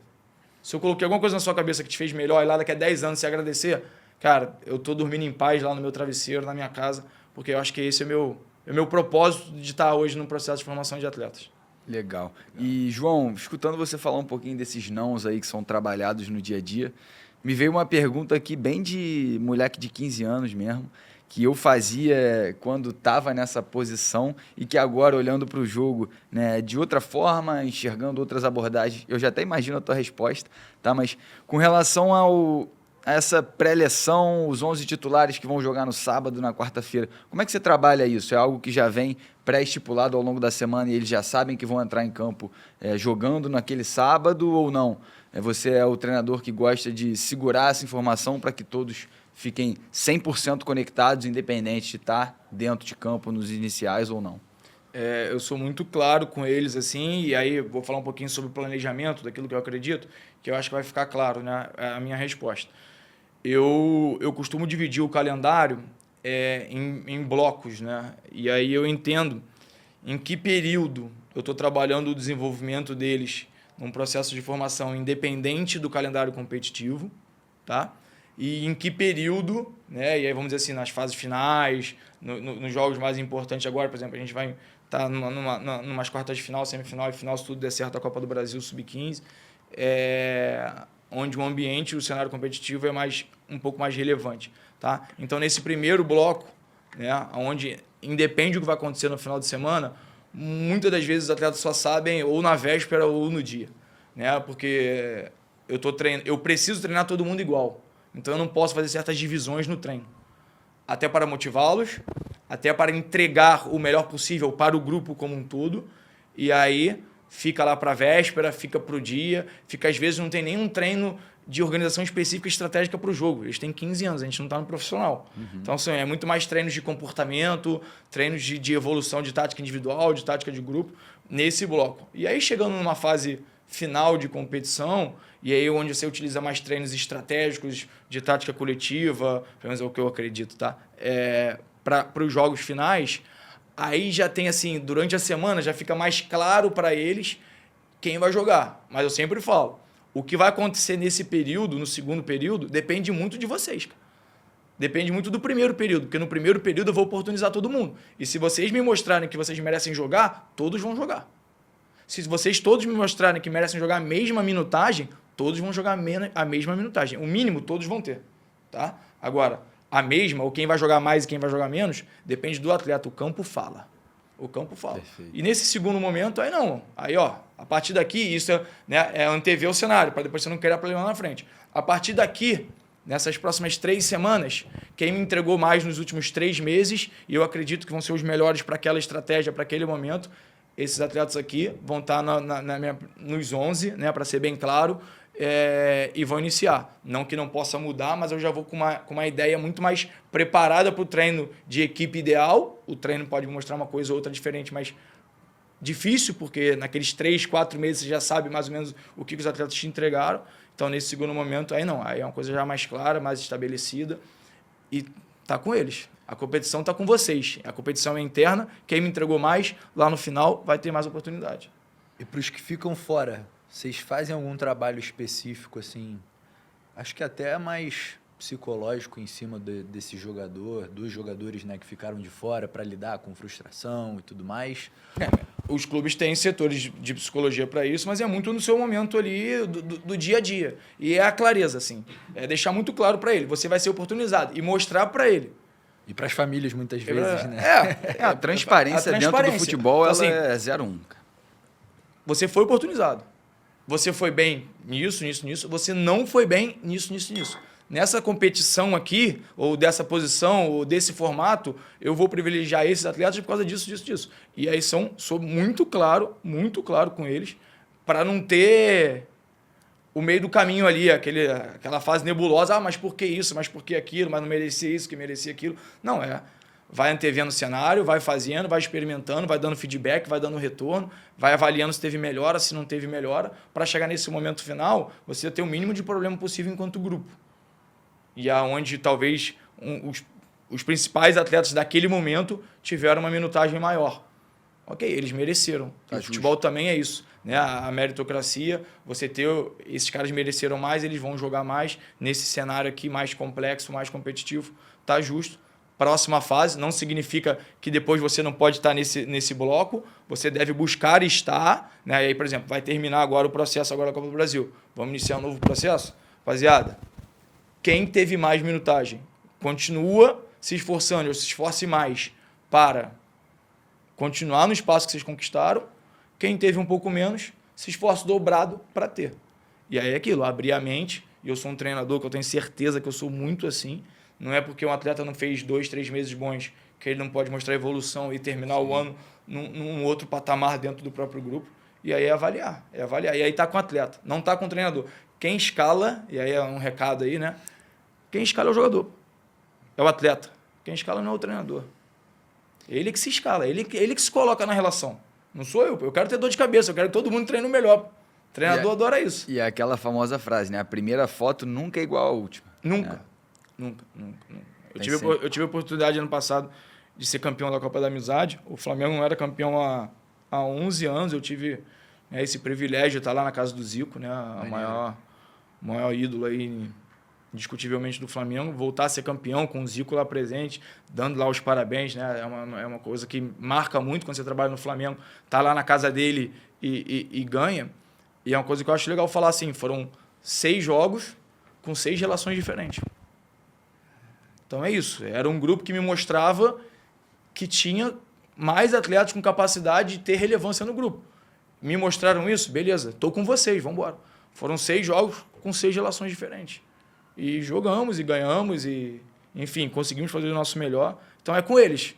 Se eu coloquei alguma coisa na sua cabeça que te fez melhor e lá daqui a 10 anos você agradecer, cara, eu tô dormindo em paz lá no meu travesseiro, na minha casa, porque eu acho que esse é o meu propósito de estar hoje no processo de formação de atletas. Legal. E, João, escutando você falar um pouquinho desses nãos aí que são trabalhados no dia a dia, me veio uma pergunta aqui bem de moleque de 15 anos mesmo, que eu fazia quando estava nessa posição e que agora, olhando para o jogo, né, de outra forma, enxergando outras abordagens, eu já até imagino a tua resposta, tá? Mas com relação a essa pré-eleção, os 11 titulares que vão jogar no sábado, na quarta-feira, como é que você trabalha isso? É algo que já vem pré-estipulado ao longo da semana e eles já sabem que vão entrar em campo jogando naquele sábado ou não? Você é o treinador que gosta de segurar essa informação para que todos fiquem 100% conectados, independente de estar dentro de campo nos iniciais ou não? Eu sou muito claro com eles, assim, e aí vou falar um pouquinho sobre o planejamento, daquilo que eu acredito, que eu acho que vai ficar claro, né, a minha resposta. Eu costumo dividir o calendário em blocos, né? E aí eu entendo em que período eu estou trabalhando o desenvolvimento deles num processo de formação independente do calendário competitivo, tá? E em que período, né? E aí vamos dizer assim, nas fases finais, nos jogos mais importantes agora, por exemplo, a gente vai estar numas quartas de final, semifinal e final, se tudo der certo, a Copa do Brasil Sub-15, onde o ambiente, o cenário competitivo é um pouco mais relevante, tá? Então, nesse primeiro bloco, né, onde independe do que vai acontecer no final de semana, muitas das vezes os atletas só sabem ou na véspera ou no dia, né? Porque eu preciso treinar todo mundo igual. Então, eu não posso fazer certas divisões no treino. Até para motivá-los, até para entregar o melhor possível para o grupo como um todo. E aí, fica lá para a véspera, fica para o dia, às vezes não tem nenhum treino de organização específica e estratégica para o jogo. Eles têm 15 anos, a gente não está no profissional. Então, assim, é muito mais treinos de comportamento, treinos de evolução de tática individual, de tática de grupo, nesse bloco. E aí, chegando numa fase final de competição, e aí onde você utiliza mais treinos estratégicos de tática coletiva, pelo menos é o que eu acredito, tá? Para os jogos finais, aí já tem assim, durante a semana já fica mais claro para eles quem vai jogar. Mas eu sempre falo, o que vai acontecer nesse período, no segundo período, depende muito de vocês, cara. Depende muito do primeiro período, porque no primeiro período eu vou oportunizar todo mundo. E se vocês me mostrarem que vocês merecem jogar, todos vão jogar. Se vocês todos me mostrarem que merecem jogar a mesma minutagem, todos vão jogar a mesma minutagem. O mínimo todos vão ter, tá? Agora, a mesma, ou quem vai jogar mais e quem vai jogar menos, depende do atleta. O campo fala. O campo fala. Perfeito. E nesse segundo momento, aí não. Aí, ó, a partir daqui, isso é antever o cenário, para depois você não querer problema na frente. A partir daqui, nessas próximas 3 semanas, quem me entregou mais nos últimos 3 meses, e eu acredito que vão ser os melhores para aquela estratégia, para aquele momento, esses atletas aqui vão estar nos 11, né, para ser bem claro, e vão iniciar. Não que não possa mudar, mas eu já vou com uma ideia muito mais preparada para o treino de equipe ideal. O treino pode mostrar uma coisa ou outra diferente, mas difícil, porque naqueles 3, 4 meses você já sabe mais ou menos o que os atletas te entregaram. Então, nesse segundo momento, aí não. Aí é uma coisa já mais clara, mais estabelecida. E tá com eles. A competição tá com vocês. A competição é interna. Quem me entregou mais, lá no final, vai ter mais oportunidade. E para os que ficam fora, vocês fazem algum trabalho específico, assim, acho que até mais psicológico em cima desse jogador, dos jogadores, né, que ficaram de fora para lidar com frustração e tudo mais? Os clubes têm setores de psicologia para isso, mas é muito no seu momento ali do dia a dia. E é a clareza, assim. É deixar muito claro para ele. Você vai ser oportunizado e mostrar para ele. E para as famílias, muitas vezes, né? A transparência dentro do futebol, ela assim, é 0-1. Você foi oportunizado. Você foi bem nisso. Você não foi bem nisso. Nessa competição aqui, ou dessa posição, ou desse formato, eu vou privilegiar esses atletas por causa disso. E aí sou muito claro com eles, para não ter o meio do caminho ali, aquela fase nebulosa. Mas por que isso? Mas por que aquilo? Mas não merecia isso, que merecia aquilo. Não, vai antevendo o cenário, vai fazendo, vai experimentando, vai dando feedback, vai dando retorno, vai avaliando se teve melhora, se não teve melhora, para chegar nesse momento final, você ter o mínimo de problema possível enquanto grupo. E aonde talvez os principais atletas daquele momento tiveram uma minutagem maior. Ok, eles mereceram. O futebol também é isso, né? A meritocracia, você ter esses caras mereceram mais, eles vão jogar mais nesse cenário aqui mais complexo, mais competitivo, tá justo. Próxima fase não significa que depois você não pode estar nesse bloco, você deve buscar estar, né? E aí, por exemplo, vai terminar agora o processo agora da Copa do Brasil. Vamos iniciar um novo processo? Rapaziada, quem teve mais minutagem, continua se esforçando, ou se esforce mais para continuar no espaço que vocês conquistaram. Quem teve um pouco menos, se esforce dobrado para ter. E aí é aquilo, abrir a mente. E eu sou um treinador que eu tenho certeza que eu sou muito assim. Não é porque um atleta não fez 2, 3 meses bons que ele não pode mostrar evolução e terminar o ano num outro patamar dentro do próprio grupo. E aí é avaliar. E aí tá com o atleta, não tá com o treinador. Quem escala, e aí é um recado aí, né? Quem escala é o jogador, é o atleta. Quem escala não é o treinador. Ele que se escala, ele que se coloca na relação. Não sou eu. Eu quero ter dor de cabeça, eu quero que todo mundo treine o melhor. O treinador adora isso. E é aquela famosa frase, né? A primeira foto nunca é igual à última. Nunca. Eu tive a oportunidade ano passado de ser campeão da Copa da Amizade. O Flamengo não era campeão há 11 anos. Eu tive esse privilégio de estar lá na casa do Zico, né? O maior ídolo aí, indiscutivelmente, do Flamengo. Voltar a ser campeão com o Zico lá presente, dando lá os parabéns, né? É uma coisa que marca muito quando você trabalha no Flamengo. Tá lá na casa dele e ganha. E é uma coisa que eu acho legal falar assim, foram 6 jogos com 6 relações diferentes. Então é isso. Era um grupo que me mostrava que tinha mais atletas com capacidade de ter relevância no grupo. Me mostraram isso? Beleza, estou com vocês, vamos embora. Foram 6 jogos com 6 relações diferentes. E jogamos e ganhamos e, enfim, conseguimos fazer o nosso melhor. Então é com eles.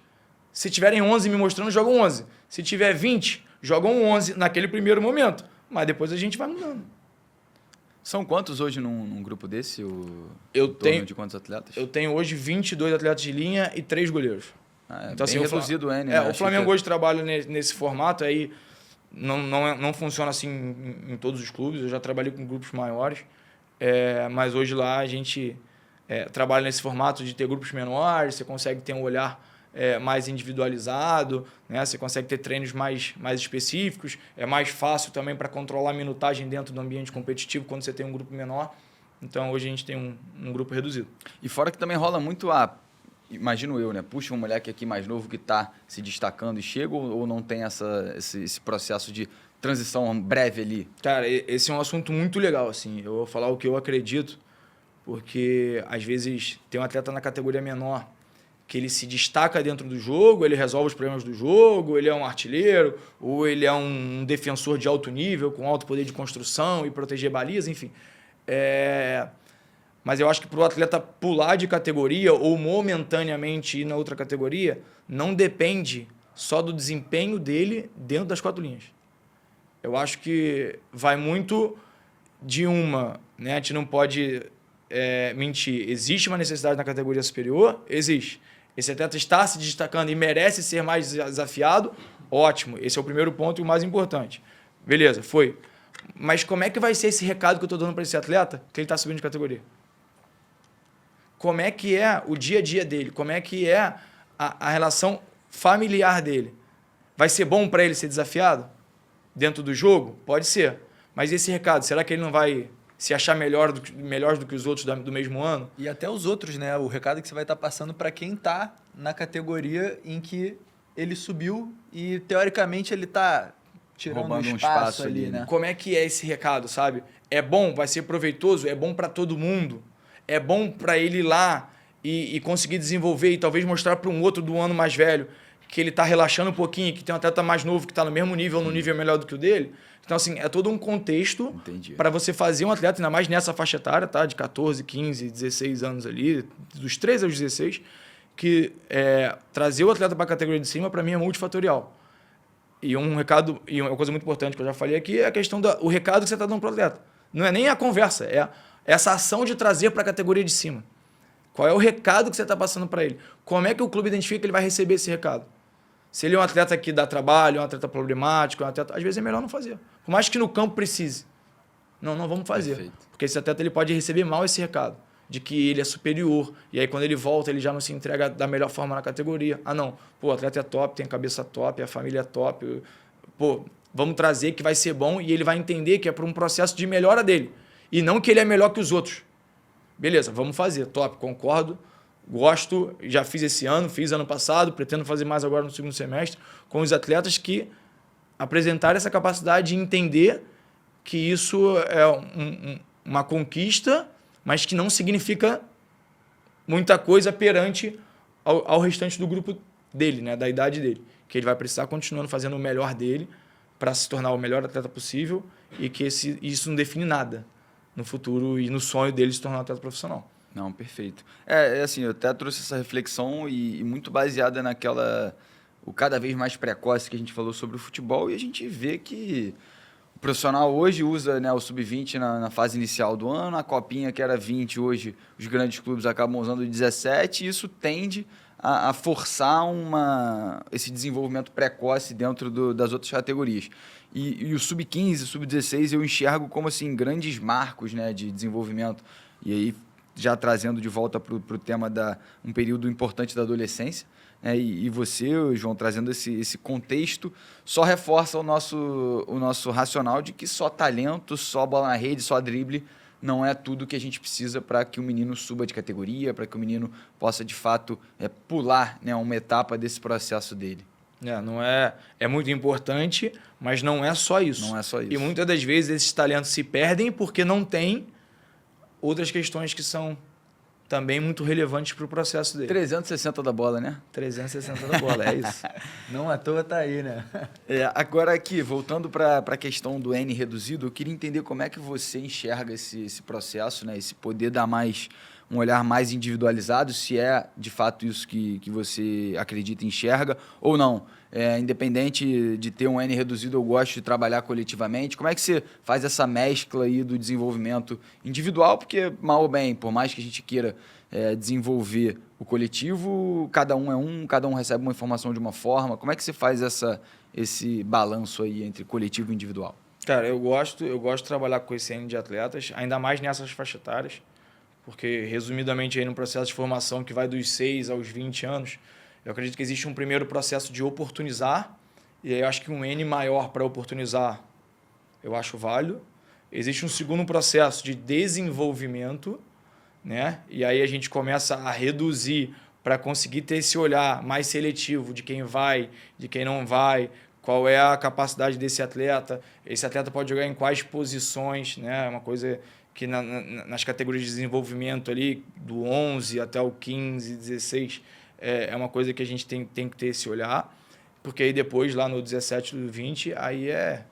Se tiverem 11 me mostrando, jogam 11. Se tiver 20, jogam 11 naquele primeiro momento. Mas depois a gente vai mudando. São quantos hoje num grupo desse? Eu tenho de quantos atletas? Eu tenho hoje 22 atletas de linha e 3 goleiros. Então, bem assim, reduzido o N. O Flamengo hoje trabalha nesse formato, aí não funciona assim em todos os clubes. Eu já trabalhei com grupos maiores, mas hoje lá a gente trabalha nesse formato de ter grupos menores, você consegue ter um olhar mais individualizado, né? Você consegue ter treinos mais específicos, é mais fácil também para controlar a minutagem dentro do ambiente competitivo quando você tem um grupo menor. Então, hoje a gente tem um grupo reduzido. E fora que também rola muito imagino eu, né? Puxa um moleque aqui mais novo que está se destacando e chega ou não tem esse processo de transição breve ali? Cara, esse é um assunto muito legal, assim. Eu vou falar o que eu acredito, porque às vezes tem um atleta na categoria menor que ele se destaca dentro do jogo, ele resolve os problemas do jogo, ele é um artilheiro, ou ele é um defensor de alto nível, com alto poder de construção e proteger balizas, enfim. Mas eu acho que para o atleta pular de categoria ou momentaneamente ir na outra categoria, não depende só do desempenho dele dentro das 4 linhas. Eu acho que vai muito de né? A gente não pode mentir. Existe uma necessidade na categoria superior? Existe. Esse atleta está se destacando e merece ser mais desafiado? Ótimo. Esse é o primeiro ponto e o mais importante. Beleza, foi. Mas como é que vai ser esse recado que eu estou dando para esse atleta que ele está subindo de categoria? Como é que é o dia a dia dele? Como é que é a relação familiar dele? Vai ser bom para ele ser desafiado dentro do jogo? Pode ser. Mas esse recado, será que ele não vai se achar melhor do que os outros do mesmo ano? E até os outros, né? O recado que você vai estar passando para quem está na categoria em que ele subiu e, teoricamente, ele está tirando roubando um espaço ali, né? Como é que é esse recado, sabe? É bom? Vai ser proveitoso? É bom para todo mundo? É bom para ele ir lá e conseguir desenvolver e talvez mostrar para um outro do ano mais velho que ele está relaxando um pouquinho, que tem um atleta mais novo que está no mesmo nível, no nível melhor do que o dele? Então, assim, é todo um contexto para você fazer um atleta, ainda mais nessa faixa etária, tá? De 14, 15, 16 anos ali, dos 13 aos 16, que trazer o atleta para a categoria de cima, para mim, é multifatorial. E um recado, e uma coisa muito importante que eu já falei aqui, é a questão do recado que você está dando para o atleta. Não é nem a conversa, é essa ação de trazer para a categoria de cima. Qual é o recado que você está passando para ele? Como é que o clube identifica que ele vai receber esse recado? Se ele é um atleta que dá trabalho, é um atleta problemático, às vezes é melhor não fazer. Por mais que no campo precise. Não vamos fazer. Perfeito. Porque esse atleta ele pode receber mal esse recado, de que ele é superior. E aí quando ele volta, ele já não se entrega da melhor forma na categoria. O atleta é top, tem a cabeça top, a família é top. Vamos trazer que vai ser bom e ele vai entender que é por um processo de melhora dele. E não que ele é melhor que os outros. Beleza, vamos fazer. Top, concordo. Gosto, já fiz esse ano, fiz ano passado, pretendo fazer mais agora no segundo semestre, com os atletas que apresentaram essa capacidade de entender que isso é uma conquista, mas que não significa muita coisa perante ao restante do grupo dele, né, da idade dele. Que ele vai precisar continuando fazendo o melhor dele para se tornar o melhor atleta possível e que isso não define nada no futuro e no sonho dele se tornar um atleta profissional. Não, perfeito. Assim, eu até trouxe essa reflexão e muito baseada o cada vez mais precoce que a gente falou sobre o futebol, e a gente vê que o profissional hoje usa, né, o sub-20 na fase inicial do ano, a copinha que era 20, hoje os grandes clubes acabam usando o 17, e isso tende a forçar esse desenvolvimento precoce dentro das outras categorias. E o sub-15, sub-16 eu enxergo como assim, grandes marcos, né, de desenvolvimento. E aí, já trazendo de volta para o tema um período importante da adolescência, né? E você, João, trazendo esse contexto, só reforça o nosso racional de que só talento, só bola na rede, só drible não é tudo que a gente precisa para que o menino suba de categoria, para que o menino possa, de fato, pular, né, uma etapa desse processo dele. Não é muito importante, mas não é só isso. Não é só isso. E muitas das vezes esses talentos se perdem porque não tem outras questões que são também muito relevantes para o processo dele. 360 da bola, né? 360 da bola, é isso. Não à toa tá aí, né? Agora aqui, voltando para a questão do N reduzido, eu queria entender como é que você enxerga esse processo, né? Esse poder dar um olhar mais individualizado, se é de fato isso que você acredita e enxerga, ou não. Independente de ter um N reduzido, eu gosto de trabalhar coletivamente. Como é que você faz essa mescla aí do desenvolvimento individual? Porque, mal ou bem, por mais que a gente queira desenvolver o coletivo, cada um recebe uma informação de uma forma. Como é que você faz esse balanço aí entre coletivo e individual? Cara, eu gosto de trabalhar com esse N de atletas, ainda mais nessas faixas etárias, porque, resumidamente, aí no processo de formação que vai dos 6 aos 20 anos, eu acredito que existe um primeiro processo de oportunizar, e aí eu acho que um N maior para oportunizar eu acho válido. Existe um segundo processo de desenvolvimento, né? E aí a gente começa a reduzir para conseguir ter esse olhar mais seletivo de quem vai, de quem não vai, qual é a capacidade desse atleta, esse atleta pode jogar em quais posições, né? Uma coisa que nas categorias de desenvolvimento ali, do 11 até o 15, 16, é uma coisa que a gente tem que ter esse olhar, porque aí depois, lá no 17 do 20, aí é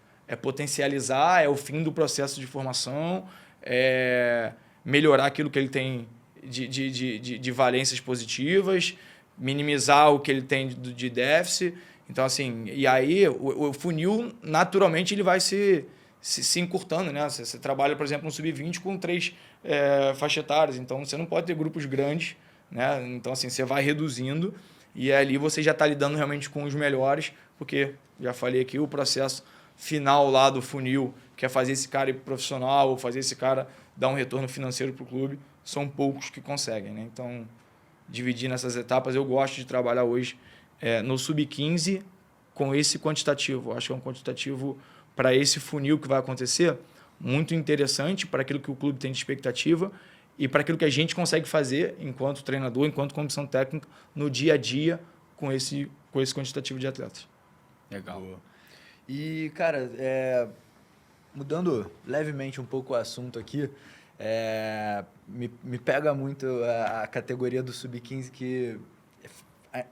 potencializar, é o fim do processo de formação, é melhorar aquilo que ele tem de valências positivas, minimizar o que ele tem de déficit. Então, assim, e aí o funil, naturalmente, ele vai se encurtando, né? Você trabalha, por exemplo, no sub-20 com 3 faixas etárias, então você não pode ter grupos grandes, né? Então, assim, você vai reduzindo e ali você já está lidando realmente com os melhores, porque, já falei aqui, o processo final lá do funil, que é fazer esse cara ir profissional ou fazer esse cara dar um retorno financeiro para o clube, são poucos que conseguem, né? Então, dividir nessas etapas, eu gosto de trabalhar hoje no sub-15 com esse quantitativo. Eu acho que é um quantitativo para esse funil que vai acontecer muito interessante para aquilo que o clube tem de expectativa e para aquilo que a gente consegue fazer enquanto treinador, enquanto comissão técnica, no dia a dia com esse quantitativo de atletas. Legal. Boa. E, cara, mudando levemente um pouco o assunto aqui, me pega muito a categoria do sub-15 que,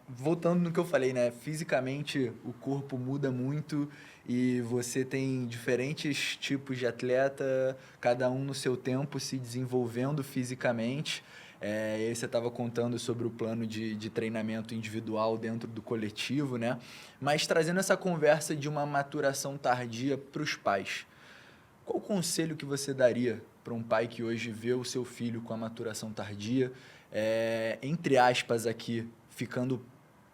voltando no que eu falei, né? Fisicamente o corpo muda muito e você tem diferentes tipos de atleta, cada um no seu tempo se desenvolvendo fisicamente. E aí você estava contando sobre o plano de treinamento individual dentro do coletivo, né? Mas trazendo essa conversa de uma maturação tardia para os pais. Qual o conselho que você daria para um pai que hoje vê o seu filho com a maturação tardia, entre aspas aqui, ficando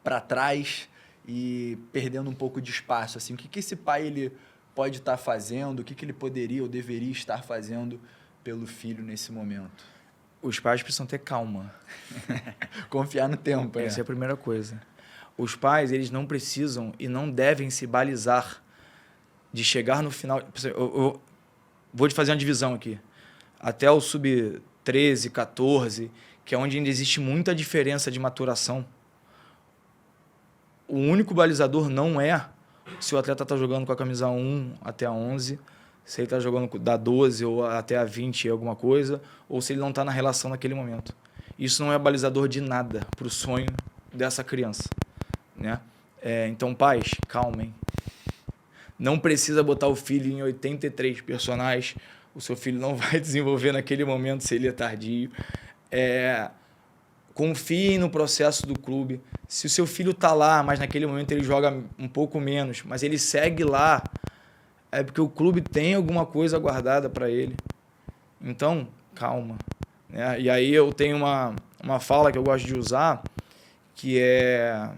para trás e perdendo um pouco de espaço? Assim, o que esse pai ele pode estar fazendo, o que ele poderia ou deveria estar fazendo pelo filho nesse momento? Os pais precisam ter calma. Confiar no tempo. Essa é a primeira coisa. Os pais, eles não precisam e não devem se balizar de chegar no final. Eu vou te fazer uma divisão aqui. Até o sub-13, 14, que é onde ainda existe muita diferença de maturação. O único balizador não é se o atleta está jogando com a camisa 1 até a 11, se ele está jogando da 12 ou até a 20 alguma coisa, ou se ele não está na relação naquele momento. Isso não é balizador de nada para o sonho dessa criança, né? Então, pais, calmem. Não precisa botar o filho em 83 personagens. O seu filho não vai desenvolver naquele momento se ele é tardio. Confiem no processo do clube. Se o seu filho está lá, mas naquele momento ele joga um pouco menos, mas ele segue lá, é porque o clube tem alguma coisa guardada para ele. Então, calma. Né? E aí eu tenho uma fala que eu gosto de usar, que é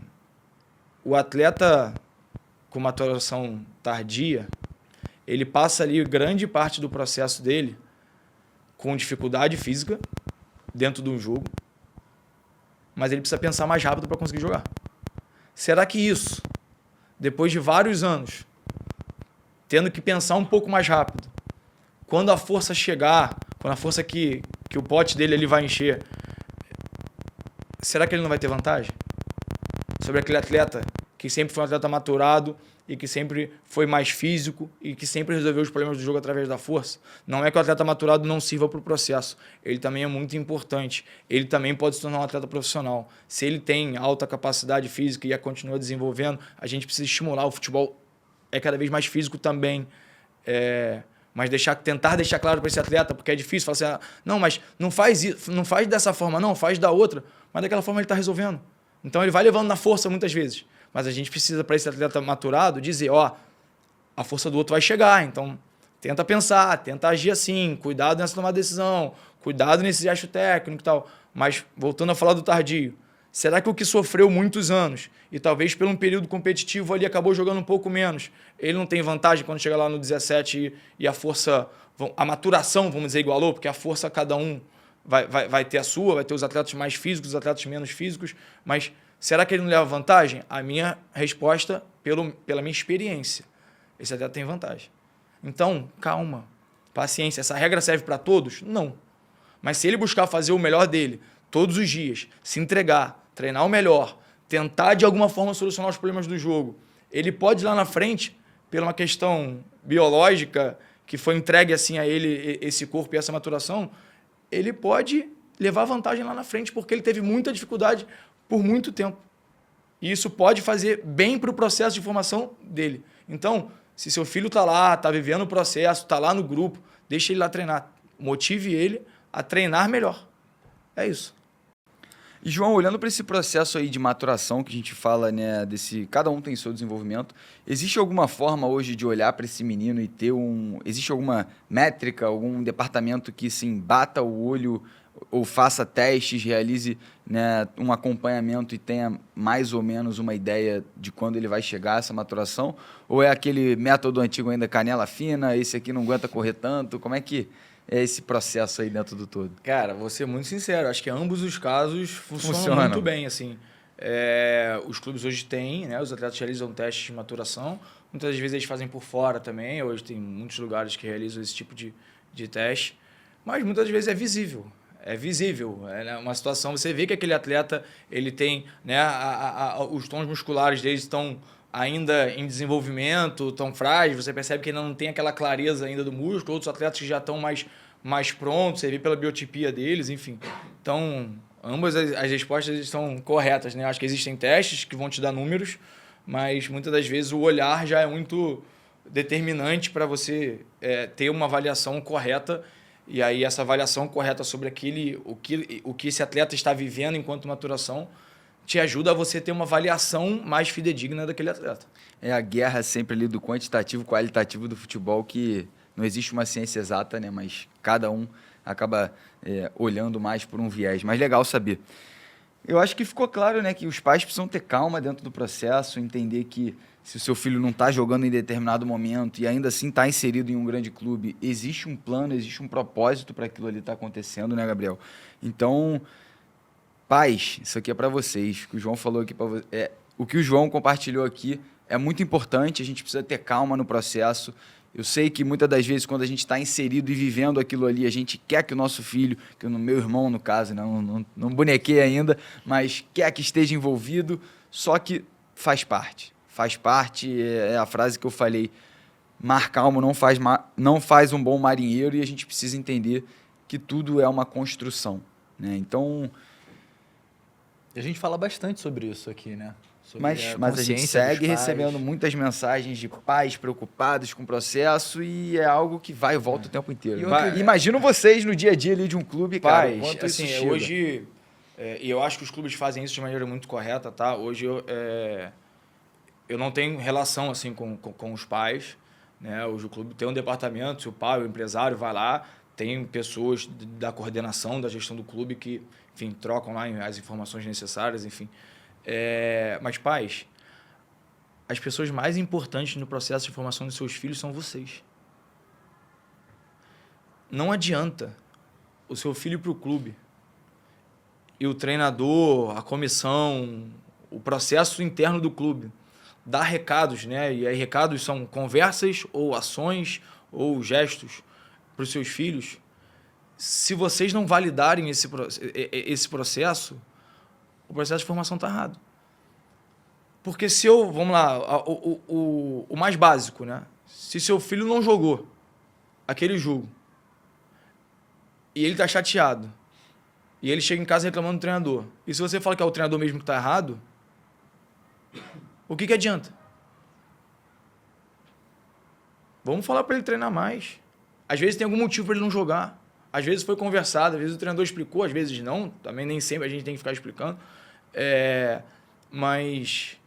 o atleta com maturação tardia, ele passa ali grande parte do processo dele com dificuldade física dentro de um jogo, mas ele precisa pensar mais rápido para conseguir jogar. Será que isso, depois de vários anos, tendo que pensar um pouco mais rápido, quando a força chegar, quando a força que o pote dele ele vai encher, será que ele não vai ter vantagem? Sobre aquele atleta que sempre foi um atleta maturado e que sempre foi mais físico e que sempre resolveu os problemas do jogo através da força. Não é que o atleta maturado não sirva para o processo. Ele também é muito importante. Ele também pode se tornar um atleta profissional. Se ele tem alta capacidade física e a continua desenvolvendo, a gente precisa estimular. O futebol é cada vez mais físico também. Mas tentar deixar claro para esse atleta, porque é difícil, falar assim, não, mas não faz isso, não faz dessa forma, não, faz da outra. Mas daquela forma ele está resolvendo. Então ele vai levando na força muitas vezes. Mas a gente precisa, para esse atleta maturado, dizer, a força do outro vai chegar, então tenta pensar, tenta agir assim, cuidado nessa tomada de decisão, cuidado nesse gesto técnico e tal. Mas, voltando a falar do tardio, Será que o que sofreu muitos anos e talvez pelo um período competitivo ali acabou jogando um pouco menos, ele não tem vantagem quando chega lá no 17 e a força, a maturação, vamos dizer, igualou, porque a força cada um vai ter a sua, vai ter os atletas mais físicos, os atletas menos físicos, mas será que ele não leva vantagem? A minha resposta, pela minha experiência, esse atleta tem vantagem. Então, calma, paciência. Essa regra serve para todos? Não. Mas se ele buscar fazer o melhor dele todos os dias, se entregar, treinar o melhor, tentar de alguma forma solucionar os problemas do jogo, ele pode lá na frente, pela uma questão biológica que foi entregue assim a ele, esse corpo e essa maturação, ele pode levar vantagem lá na frente porque ele teve muita dificuldade por muito tempo. E isso pode fazer bem para o processo de formação dele. Então, se seu filho está lá, está vivendo o processo, está lá no grupo, deixa ele lá treinar. Motive ele a treinar melhor. É isso. E, João, olhando para esse processo aí de maturação que a gente fala, né, cada um tem seu desenvolvimento, existe alguma forma hoje de olhar para esse menino e ter existe alguma métrica, algum departamento que, sim, bata o olho ou faça testes, realize, né, um acompanhamento e tenha mais ou menos uma ideia de quando ele vai chegar a essa maturação? Ou é aquele método antigo ainda, canela fina, esse aqui não aguenta correr tanto? Como é que é esse processo aí dentro do todo? Cara, vou ser muito sincero, acho que ambos os casos funcionam muito bem, assim. Os clubes hoje têm, né, os atletas realizam testes de maturação, muitas vezes eles fazem por fora também, hoje tem muitos lugares que realizam esse tipo de teste, mas muitas vezes é visível. É visível, é uma situação, você vê que aquele atleta, ele tem, né, os tons musculares dele estão ainda em desenvolvimento, estão frágeis, você percebe que ainda não tem aquela clareza ainda do músculo, outros atletas que já estão mais prontos, você vê pela biotipia deles, enfim. Então, ambas as respostas estão corretas, né? Acho que existem testes que vão te dar números, mas muitas das vezes o olhar já é muito determinante para você ter uma avaliação correta. E aí essa avaliação correta sobre o que esse atleta está vivendo enquanto maturação te ajuda a você ter uma avaliação mais fidedigna daquele atleta. É a guerra sempre ali do quantitativo, qualitativo do futebol, que não existe uma ciência exata, né? Mas cada um acaba olhando mais por um viés. Mas legal saber. Eu acho que ficou claro, né, que os pais precisam ter calma dentro do processo, entender que se o seu filho não está jogando em determinado momento e ainda assim está inserido em um grande clube, existe um plano, existe um propósito para aquilo ali estar acontecendo, né, Gabriel? Então, pais, isso aqui é para vocês. O que o João falou aqui, o que o João compartilhou aqui é muito importante, a gente precisa ter calma no processo. Eu sei que muitas das vezes, quando a gente está inserido e vivendo aquilo ali, a gente quer que o nosso filho, que o meu irmão, no caso, não bonequei ainda, mas quer que esteja envolvido, só que faz parte. Faz parte, é a frase que eu falei, mar calmo não faz um bom marinheiro, e a gente precisa entender que tudo é uma construção, né? Então... A gente fala bastante sobre isso aqui, né? Mas a gente segue recebendo muitas mensagens de pais preocupados com o processo e é algo que vai e volta o tempo inteiro. Imagino vocês no dia a dia ali de um clube, cara, quanto assim, isso chega. Hoje, e eu acho que os clubes fazem isso de maneira muito correta, tá? Hoje eu não tenho relação assim com os pais, né? Hoje o clube tem um departamento, se o pai, o empresário vai lá, tem pessoas da coordenação, da gestão do clube que, enfim, trocam lá as informações necessárias, enfim. Mas, pais, as pessoas mais importantes no processo de formação dos seus filhos são vocês. Não adianta o seu filho ir para o clube e o treinador, a comissão, o processo interno do clube dar recados, né? E aí recados são conversas ou ações ou gestos para os seus filhos. Se vocês não validarem esse processo, o processo de formação está errado. Porque vamos lá, o mais básico, né? Se seu filho não jogou aquele jogo e ele está chateado e ele chega em casa reclamando do treinador, e se você fala que é o treinador mesmo que está errado, o que adianta? Vamos falar para ele treinar mais. Às vezes tem algum motivo para ele não jogar. Às vezes foi conversado, às vezes o treinador explicou, às vezes não. Também nem sempre a gente tem que ficar explicando. Mas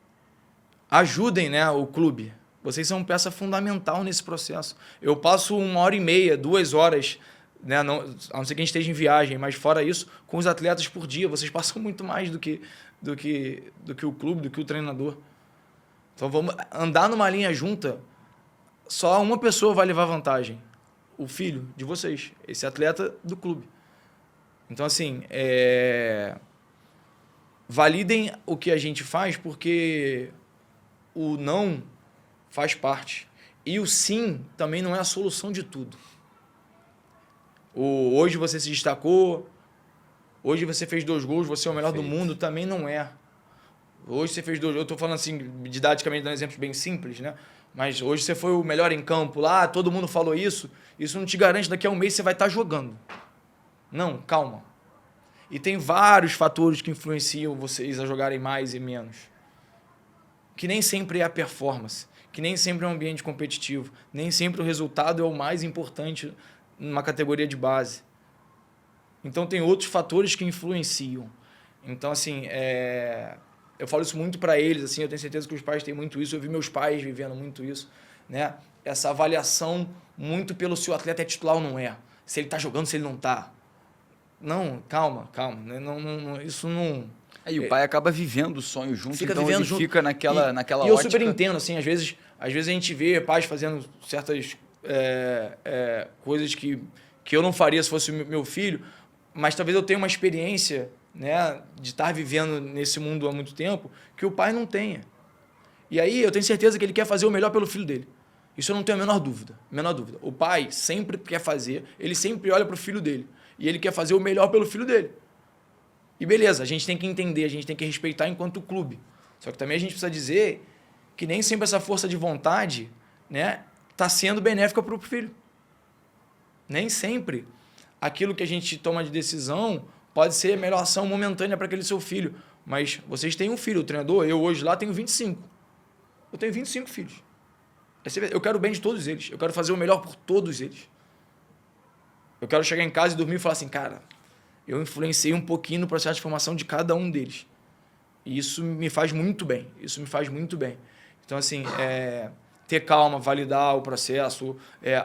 ajudem, né, o clube. Vocês são peça fundamental nesse processo. Eu passo 1h30, 2 horas né? Não, a não ser que a gente esteja em viagem, mas fora isso, com os atletas por dia, vocês passam muito mais do que o clube, do que o treinador. Então vamos andar numa linha junta, só uma pessoa vai levar vantagem. O filho de vocês, esse atleta do clube. Então, assim, validem o que a gente faz, porque o não faz parte. E o sim também não é a solução de tudo. Hoje você se destacou, hoje você fez 2 gols, você é o melhor do mundo, também não é. Hoje você fez 2 gols, eu estou falando assim, didaticamente, dando exemplos bem simples, né? Mas hoje você foi o melhor em campo lá, todo mundo falou isso, isso não te garante daqui a um mês você vai estar jogando. Não, calma. E tem vários fatores que influenciam vocês a jogarem mais e menos. Que nem sempre é a performance, que nem sempre é um ambiente competitivo, nem sempre o resultado é o mais importante numa categoria de base. Então tem outros fatores que influenciam. Então, assim, eu falo isso muito para eles, assim, eu tenho certeza que os pais têm muito isso, eu vi meus pais vivendo muito isso, né? Essa avaliação muito pelo se o atleta é titular ou não é, se ele está jogando, se ele não está. Não, calma. Isso não... Aí o pai acaba vivendo o sonho junto, fica então vivendo ele junto. Fica naquela E eu ótica. super entendo, assim, às vezes a gente vê pais fazendo certas coisas que eu não faria se fosse meu filho, mas talvez eu tenha uma experiência, né, de estar vivendo nesse mundo há muito tempo que o pai não tenha. E aí eu tenho certeza que ele quer fazer o melhor pelo filho dele. Isso eu não tenho a menor dúvida. O pai sempre quer fazer, ele sempre olha para o filho dele. E ele quer fazer o melhor pelo filho dele. E beleza, a gente tem que entender, a gente tem que respeitar enquanto clube. Só que também a gente precisa dizer que nem sempre essa força de vontade, né, está sendo benéfica para o filho. Nem sempre aquilo que a gente toma de decisão pode ser a melhor ação momentânea para aquele seu filho. Mas vocês têm um filho, o treinador, eu hoje lá tenho 25. Eu tenho 25 filhos. Eu quero o bem de todos eles. Eu quero fazer o melhor por todos eles. Eu quero chegar em casa e dormir e falar assim, cara, eu influenciei um pouquinho no processo de formação de cada um deles. E isso me faz muito bem. Então, assim, ter calma, validar o processo,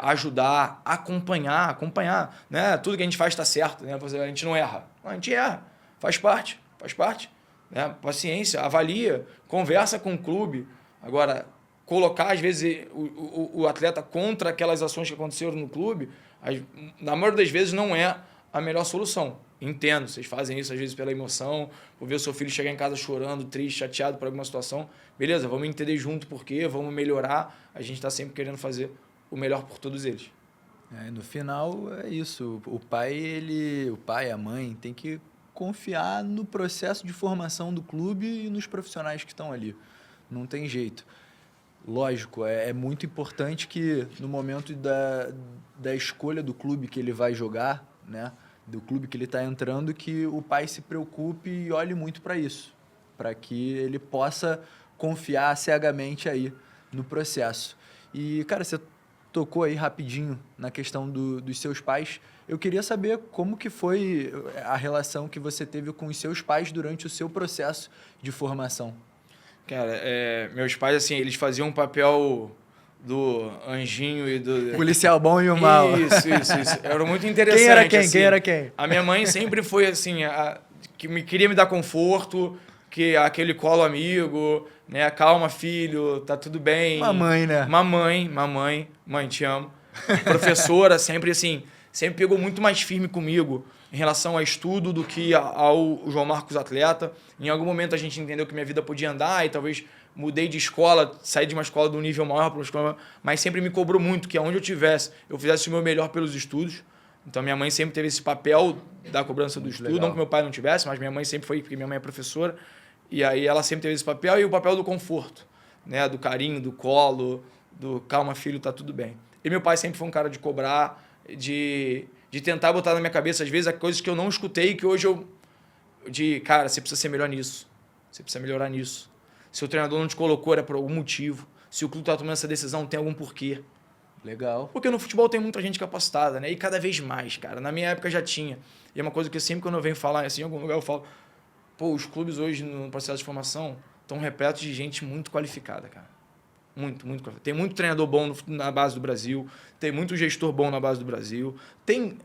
ajudar, acompanhar. Né? Tudo que a gente faz está certo. Né? A gente não erra. Não, a gente erra. Faz parte. Né? Paciência, avalia, conversa com o clube. Agora, colocar, às vezes, o atleta contra aquelas ações que aconteceram no clube, na maioria das vezes não é a melhor solução. Entendo, vocês fazem isso às vezes pela emoção, por ver o seu filho chegar em casa chorando, triste, chateado por alguma situação. Beleza, vamos entender junto por quê, vamos melhorar. A gente está sempre querendo fazer o melhor por todos eles. No final é isso. O pai, a mãe, tem que confiar no processo de formação do clube e nos profissionais que estão ali. Não tem jeito. Lógico, é muito importante que no momento da escolha do clube que ele vai jogar, né, do clube que ele está entrando, que o pai se preocupe e olhe muito para isso, para que ele possa confiar cegamente aí no processo. E, cara, você tocou aí rapidinho na questão dos seus pais. Eu queria saber como que foi a relação que você teve com os seus pais durante o seu processo de formação. Cara, meus pais, assim, eles faziam um papel do anjinho e do... Policial bom e o mal. Isso. Era muito interessante. Quem era quem? A minha mãe sempre foi, assim, que queria me dar conforto, que aquele colo amigo, né? Calma, filho, tá tudo bem. Mamãe, né? Mãe, te amo. Professora, sempre, assim, sempre pegou muito mais firme comigo em relação ao estudo do que ao João Marcos atleta. Em algum momento a gente entendeu que minha vida podia andar e talvez mudei de escola, saí de uma escola de um nível maior para uma escola, mas sempre me cobrou muito que aonde eu tivesse, eu fizesse o meu melhor pelos estudos. Então minha mãe sempre teve esse papel da cobrança do estudo, legal. Não que meu pai não tivesse, mas minha mãe sempre foi, porque minha mãe é professora, e aí ela sempre teve esse papel e o papel do conforto, né, do carinho, do colo, do calma filho, tá tudo bem. E meu pai sempre foi um cara de cobrar, de tentar botar na minha cabeça, às vezes, coisas que eu não escutei, que hoje cara, você precisa ser melhor nisso. Você precisa melhorar nisso. Se o treinador não te colocou, era por algum motivo. Se o clube está tomando essa decisão, tem algum porquê. Legal. Porque no futebol tem muita gente capacitada, né? E cada vez mais, cara. Na minha época já tinha. E é uma coisa que sempre quando eu venho falar, assim, em algum lugar eu falo, os clubes hoje no processo de formação estão repletos de gente muito qualificada, cara. Muito qualificada. Tem muito treinador bom na base do Brasil, tem muito gestor bom na base do Brasil, tem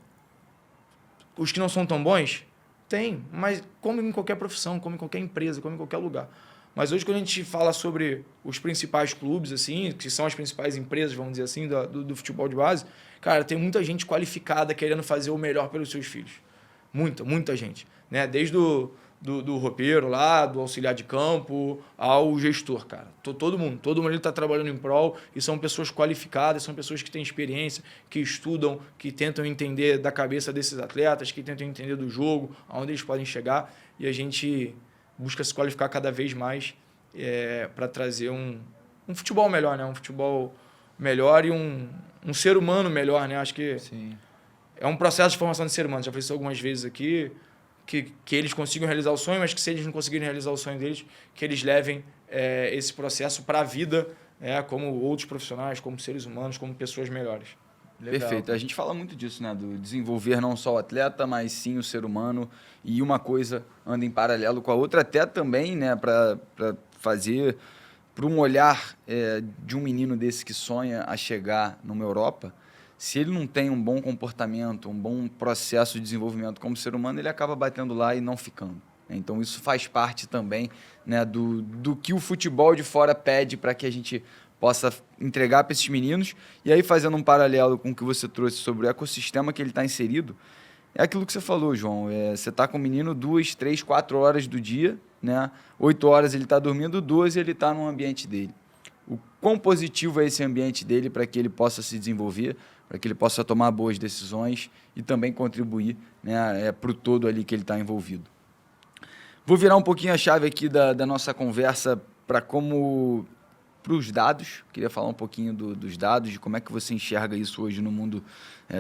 os que não são tão bons? Tem, mas como em qualquer profissão, como em qualquer empresa, como em qualquer lugar. Mas hoje, quando a gente fala sobre os principais clubes, assim, que são as principais empresas, vamos dizer assim, do futebol de base, cara, tem muita gente qualificada querendo fazer o melhor pelos seus filhos. Muita gente. Né? Desde do roupeiro lá, do auxiliar de campo, ao gestor, cara. Todo mundo está trabalhando em prol e são pessoas qualificadas, são pessoas que têm experiência, que estudam, que tentam entender da cabeça desses atletas, que tentam entender do jogo, aonde eles podem chegar, e a gente busca se qualificar cada vez mais para trazer um futebol melhor, né? Um futebol melhor e um ser humano melhor, né? Acho que Sim. é um processo de formação de ser humano. Já falei isso algumas vezes aqui, que eles consigam realizar o sonho, mas que se eles não conseguirem realizar o sonho deles, que eles levem esse processo para a vida, como outros profissionais, como seres humanos, como pessoas melhores. Legal. Perfeito. A gente fala muito disso, né? Do desenvolver não só o atleta, mas sim o ser humano. E uma coisa anda em paralelo com a outra, até também, né? Para fazer, para um olhar de um menino desse que sonha a chegar numa Europa, se ele não tem um bom comportamento, um bom processo de desenvolvimento como ser humano, ele acaba batendo lá e não ficando. Então, isso faz parte também, né, do que o futebol de fora pede para que a gente possa entregar para esses meninos. E aí, fazendo um paralelo com o que você trouxe sobre o ecossistema que ele está inserido, é aquilo que você falou, João. Você está com o menino 2, 3, 4 horas do dia, né? 8 horas ele está dormindo, 12 ele está no ambiente dele. O quão positivo é esse ambiente dele para que ele possa se desenvolver, para que ele possa tomar boas decisões e também contribuir, né, para o todo ali que ele está envolvido. Vou virar um pouquinho a chave aqui da nossa conversa para os dados. Queria falar um pouquinho dos dados, de como é que você enxerga isso hoje no mundo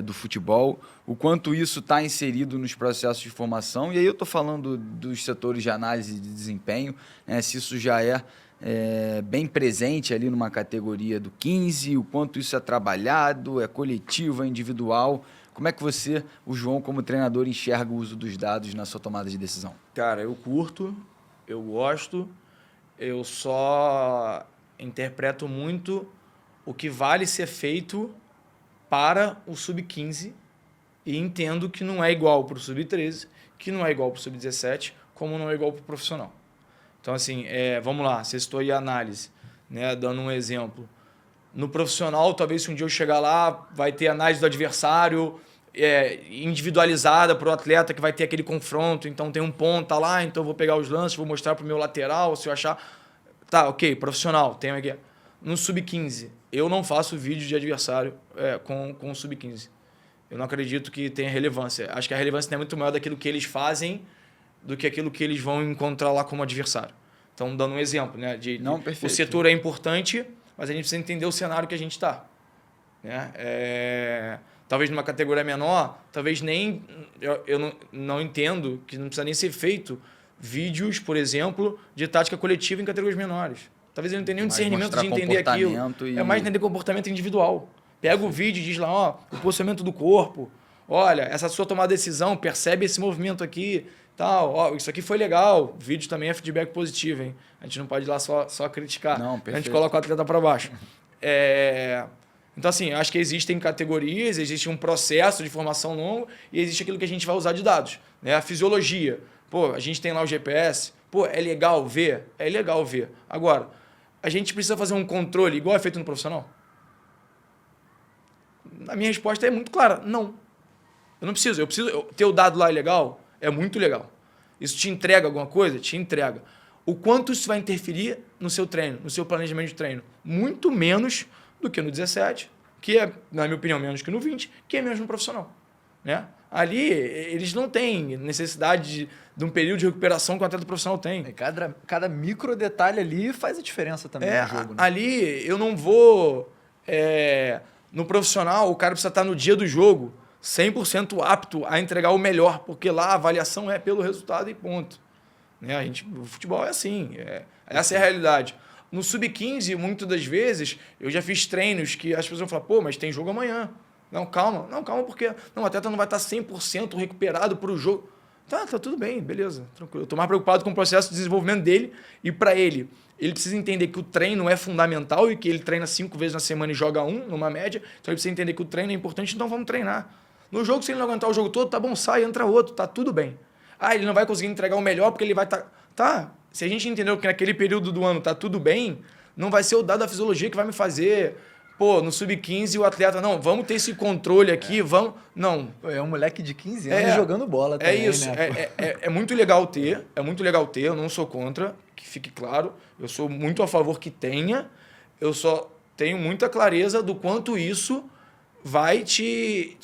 do futebol, o quanto isso está inserido nos processos de formação. E aí eu estou falando dos setores de análise de desempenho, né, se isso já é bem presente ali numa categoria do 15, o quanto isso é trabalhado, é coletivo, é individual. Como é que você, o João, como treinador, enxerga o uso dos dados na sua tomada de decisão? Cara, eu curto, eu gosto, eu só interpreto muito o que vale ser feito para o sub-15 e entendo que não é igual para o sub-13, que não é igual para o sub-17, como não é igual para o profissional. Então, assim, vamos lá, você citou aí a análise, né? Dando um exemplo. No profissional, talvez se um dia eu chegar lá, vai ter análise do adversário individualizada para o atleta que vai ter aquele confronto. Então, tem um ponta lá, então eu vou pegar os lances, vou mostrar para o meu lateral, se eu achar... Tá, ok, profissional, tem aqui. No sub-15, eu não faço vídeo de adversário com o sub-15. Eu não acredito que tenha relevância. Acho que a relevância é muito maior daquilo que eles fazem do que aquilo que eles vão encontrar lá como adversário. Então, dando um exemplo, né? O setor é importante, mas a gente precisa entender o cenário que a gente está. Né? Talvez numa categoria menor, talvez nem... Eu não entendo que não precisa nem ser feito vídeos, por exemplo, de tática coletiva em categorias menores. Talvez ele não tenha nenhum discernimento de entender aquilo. É mais entender comportamento individual. Pega o vídeo e diz lá, o posicionamento do corpo. Olha, essa sua tomada de decisão, percebe esse movimento aqui, tal. Isso aqui foi legal. O vídeo também é feedback positivo, hein? A gente não pode ir lá só criticar. Não, perfeito. A gente coloca o atleta para baixo. Então, assim, acho que existem categorias, existe um processo de formação longo e existe aquilo que a gente vai usar de dados. Né? A fisiologia. Pô, a gente tem lá o GPS. Pô, é legal ver? É legal ver. Agora, a gente precisa fazer um controle igual é feito no profissional? A minha resposta é muito clara, não. Eu não preciso. Eu preciso ter o dado lá é legal? É muito legal. Isso te entrega alguma coisa? Te entrega. O quanto isso vai interferir no seu treino, no seu planejamento de treino? Muito menos do que no 17, que é, na minha opinião, menos que no 20, que é menos no profissional. Né? Ali, eles não têm necessidade de um período de recuperação que o atleta profissional tem. Cada micro detalhe ali faz a diferença também no jogo. Né? Ali, eu não vou... no profissional, o cara precisa estar no dia do jogo 100% apto a entregar o melhor, porque lá a avaliação é pelo resultado e ponto. Né? O futebol é assim, essa é a realidade. No sub-15, muitas das vezes, eu já fiz treinos que as pessoas vão falar, pô, mas tem jogo amanhã. Não, calma. Não, calma, porque o atleta não vai estar 100% recuperado para o jogo. Tá tudo bem, beleza, tranquilo. Eu estou mais preocupado com o processo de desenvolvimento dele e para ele precisa entender que o treino é fundamental e que ele treina 5 vezes na semana e joga 1, numa média. Então ele precisa entender que o treino é importante, então vamos treinar. No jogo, se ele não aguentar o jogo todo, tá bom, sai, entra outro, tá tudo bem. Ah, ele não vai conseguir entregar o melhor porque ele vai estar... Tá, se a gente entendeu que naquele período do ano tá tudo bem, não vai ser o dado da fisiologia que vai me fazer... Pô, no sub-15 o atleta, não, vamos ter esse controle aqui, vamos... Não. É um moleque de 15 anos jogando bola também, É isso, né? É muito legal ter, eu não sou contra, que fique claro, eu sou muito a favor que tenha, eu só tenho muita clareza do quanto isso vai te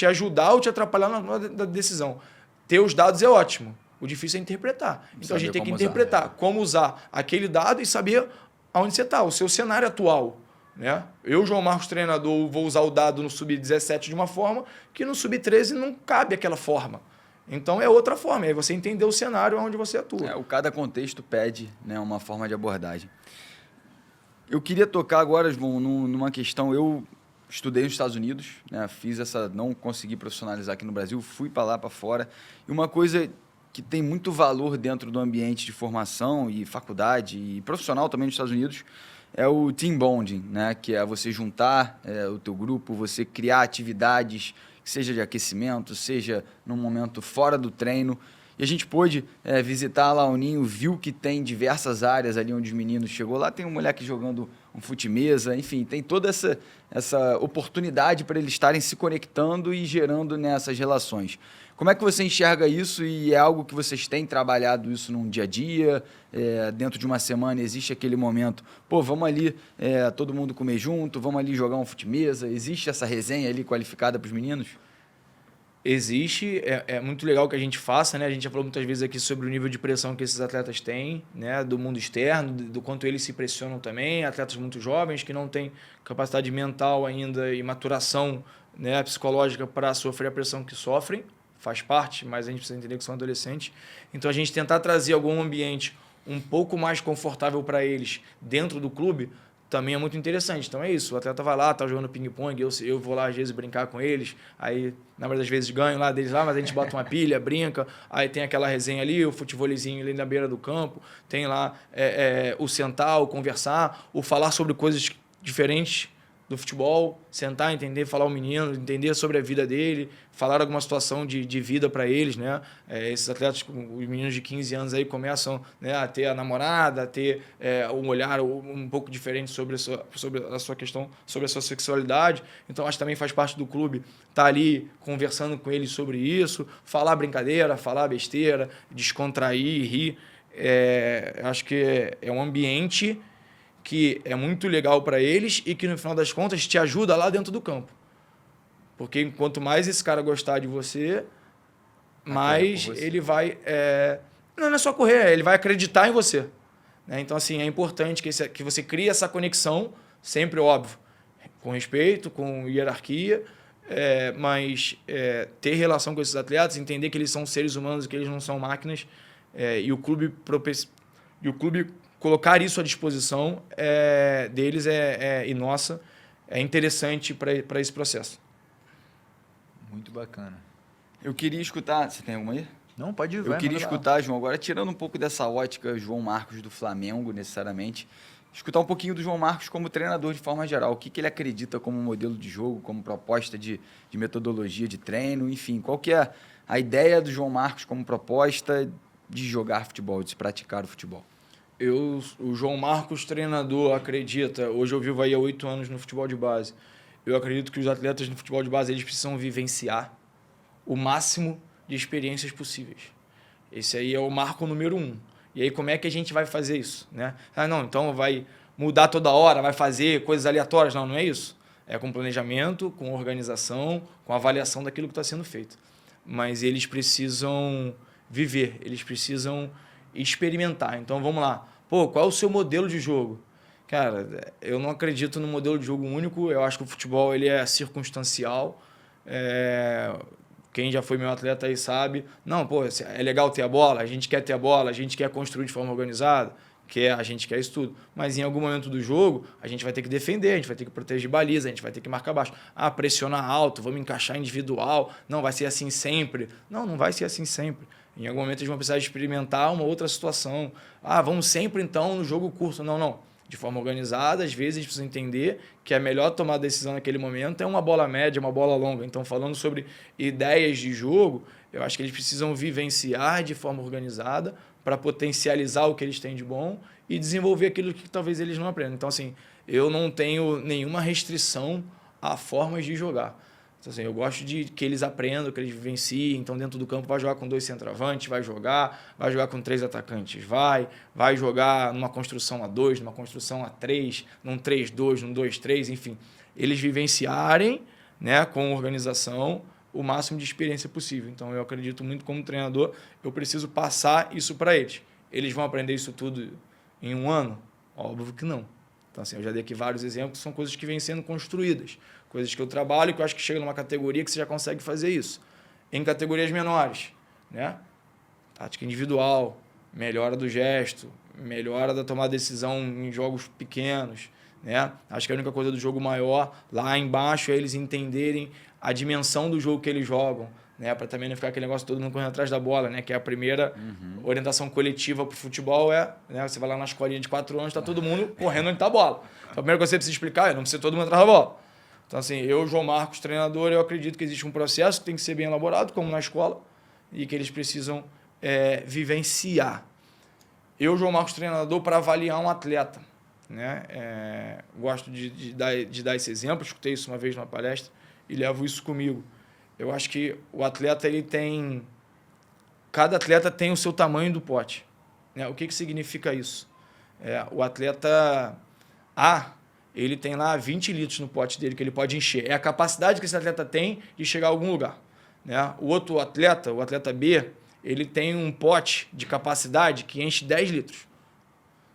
ajudar ou te atrapalhar na decisão. Ter os dados é ótimo, o difícil é interpretar. Então a gente tem que interpretar como usar aquele dado e saber aonde você está, o seu cenário atual. Né? Eu, João Marcos, treinador, vou usar o dado no sub-17 de uma forma que no sub-13 não cabe aquela forma. Então é outra forma, é você entender o cenário onde você atua. Cada contexto pede, né, uma forma de abordagem. Eu queria tocar agora, João, numa questão. Eu estudei nos Estados Unidos, né, não consegui profissionalizar aqui no Brasil, fui para lá, para fora. E uma coisa que tem muito valor dentro do ambiente de formação e faculdade e profissional também nos Estados Unidos é o team bonding, né? Que é você juntar o teu grupo, você criar atividades, seja de aquecimento, seja num momento fora do treino. E a gente pôde visitar lá o Ninho, viu que tem diversas áreas ali onde os meninos chegou. Lá tem um moleque jogando um fute-mesa, enfim, tem toda essa oportunidade para eles estarem se conectando e gerando nessas relações. Como é que você enxerga isso e é algo que vocês têm trabalhado isso num dia a dia? Dentro de uma semana existe aquele momento, pô, vamos ali todo mundo comer junto, vamos ali jogar um fute-mesa? Existe essa resenha ali qualificada para os meninos? Existe, é muito legal que a gente faça, né? A gente já falou muitas vezes aqui sobre o nível de pressão que esses atletas têm, né? Do mundo externo, do quanto eles se pressionam também, atletas muito jovens que não têm capacidade mental ainda e maturação, né, psicológica para sofrer a pressão que sofrem, faz parte, mas a gente precisa entender que são adolescentes. Então a gente tentar trazer algum ambiente um pouco mais confortável para eles dentro do clube também é muito interessante. Então é isso, o atleta vai lá, tá jogando ping-pong, eu vou lá às vezes brincar com eles, aí na maioria das vezes ganho lá deles lá, mas a gente bota uma pilha, brinca, aí tem aquela resenha ali, o futevôleizinho ali na beira do campo, tem lá o sentar, o conversar, o falar sobre coisas diferentes do futebol, sentar, entender, falar o menino, entender sobre a vida dele, falar alguma situação de vida para eles, né? Esses atletas, os meninos de 15 anos aí começam, né, a ter a namorada, a ter um olhar um pouco diferente sobre a sua questão, sobre a sua sexualidade. Então, acho que também faz parte do clube estar ali conversando com eles sobre isso, falar brincadeira, falar besteira, descontrair, rir. Acho que é um ambiente que é muito legal para eles e que, no final das contas, te ajuda lá dentro do campo. Porque quanto mais esse cara gostar de você, mais ele vai... Não é só correr, ele vai acreditar em você. Né? Então, assim, é importante que você crie essa conexão, sempre óbvio, com respeito, com hierarquia, mas ter relação com esses atletas, entender que eles são seres humanos e que eles não são máquinas, e o clube colocar isso à disposição deles e nossa, é interessante para esse processo. Muito bacana. Eu queria escutar... Você tem alguma aí? Não, pode ir. Eu queria escutar, João, agora tirando um pouco dessa ótica João Marcos do Flamengo, necessariamente, escutar um pouquinho do João Marcos como treinador de forma geral. O que ele acredita como modelo de jogo, como proposta de metodologia de treino, enfim, qual que é a ideia do João Marcos como proposta de jogar futebol, de se praticar o futebol? O João Marcos, treinador, acredita, hoje eu vivo aí há 8 anos no futebol de base, eu acredito que os atletas no futebol de base eles precisam vivenciar o máximo de experiências possíveis. Esse aí é o marco número 1. E aí como é que a gente vai fazer isso? Né? Não, então vai mudar toda hora, vai fazer coisas aleatórias. Não é isso. É com planejamento, com organização, com avaliação daquilo que está sendo feito. Mas eles precisam viver, eles precisam experimentar. Então, vamos lá. Qual é o seu modelo de jogo? Cara, eu não acredito no modelo de jogo único. Eu acho que o futebol ele é circunstancial. Quem já foi meu atleta aí sabe. Não, é legal ter a bola, a gente quer ter a bola, a gente quer construir de forma organizada, a gente quer isso tudo. Mas em algum momento do jogo, a gente vai ter que defender, a gente vai ter que proteger baliza, a gente vai ter que marcar baixo. Pressionar alto, vamos encaixar individual. Não, vai ser assim sempre. Não vai ser assim sempre. Em algum momento eles vão precisar experimentar uma outra situação. Vamos sempre então no jogo curto. Não. de forma organizada. Às vezes, eles precisam entender que a melhor tomar decisão naquele momento é uma bola média, uma bola longa. Então, falando sobre ideias de jogo, eu acho que eles precisam vivenciar de forma organizada para potencializar o que eles têm de bom e desenvolver aquilo que talvez eles não aprendam. Então, assim, eu não tenho nenhuma restrição a formas de jogar. Então, assim, eu gosto de que eles aprendam, que eles vivenciem. Então, dentro do campo, vai jogar com 2 centroavantes, vai jogar com 3 atacantes, vai jogar numa construção a 2, numa construção a 3, num 3-2, num 2-3, enfim. Eles vivenciarem, né, com organização o máximo de experiência possível. Então, eu acredito muito como treinador, eu preciso passar isso para eles. Eles vão aprender isso tudo em 1 ano? Óbvio que não. Então, assim, eu já dei aqui vários exemplos, são coisas que vêm sendo construídas. Coisas que eu trabalho e que eu acho que chega numa categoria que você já consegue fazer isso. Em categorias menores, né? Tática individual, melhora do gesto, melhora da tomada de decisão em jogos pequenos, né? Acho que a única coisa do jogo maior, lá embaixo, é eles entenderem a dimensão do jogo que eles jogam, né? Para também não ficar aquele negócio todo mundo correndo atrás da bola, né? Que é a primeira orientação coletiva para o futebol, né? Você vai lá na escolinha de 4 anos, está todo mundo correndo onde está a bola. Então, a primeira coisa que você precisa explicar é não precisa todo mundo atrás da bola. Então, assim, eu, João Marcos, treinador, eu acredito que existe um processo que tem que ser bem elaborado, como na escola, e que eles precisam vivenciar. Eu, João Marcos, treinador, para avaliar um atleta, né? Gosto de dar esse exemplo, escutei isso uma vez numa palestra e levo isso comigo. Eu acho que o atleta, cada atleta tem o seu tamanho do pote, né? O que significa isso? O atleta A, ele tem lá 20 litros no pote dele que ele pode encher. É a capacidade que esse atleta tem de chegar a algum lugar, né? O outro atleta, o atleta B, ele tem um pote de capacidade que enche 10 litros.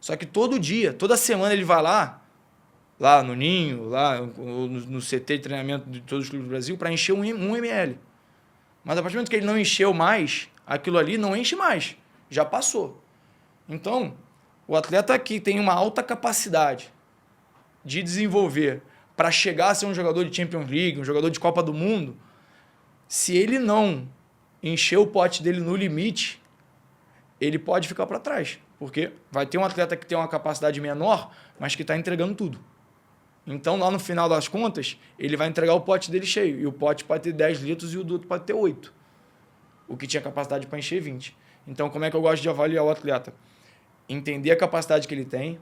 Só que todo dia, toda semana ele vai lá no Ninho, lá no CT de treinamento de todos os clubes do Brasil, para encher 1 ml. Mas a partir do momento que ele não encheu mais, aquilo ali não enche mais. Já passou. Então, o atleta que tem uma alta capacidade de desenvolver para chegar a ser um jogador de Champions League, um jogador de Copa do Mundo, se ele não encher o pote dele no limite, ele pode ficar para trás. Porque vai ter um atleta que tem uma capacidade menor, mas que está entregando tudo. Então, lá no final das contas, ele vai entregar o pote dele cheio. E o pote pode ter 10 litros e o do outro pode ter 8. O que tinha capacidade para encher 20. Então, como é que eu gosto de avaliar o atleta? Entender a capacidade que ele tem,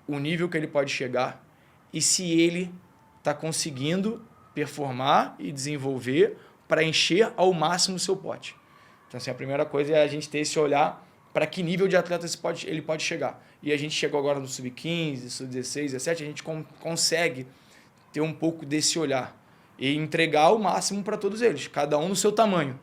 o nível que ele pode chegar e se ele está conseguindo performar e desenvolver para encher ao máximo o seu pote. Então, assim, a primeira coisa é a gente ter esse olhar para que nível de atleta ele pode chegar. E a gente chegou agora no Sub-15, Sub-16, 17, a gente consegue ter um pouco desse olhar e entregar o máximo para todos eles, cada um no seu tamanho.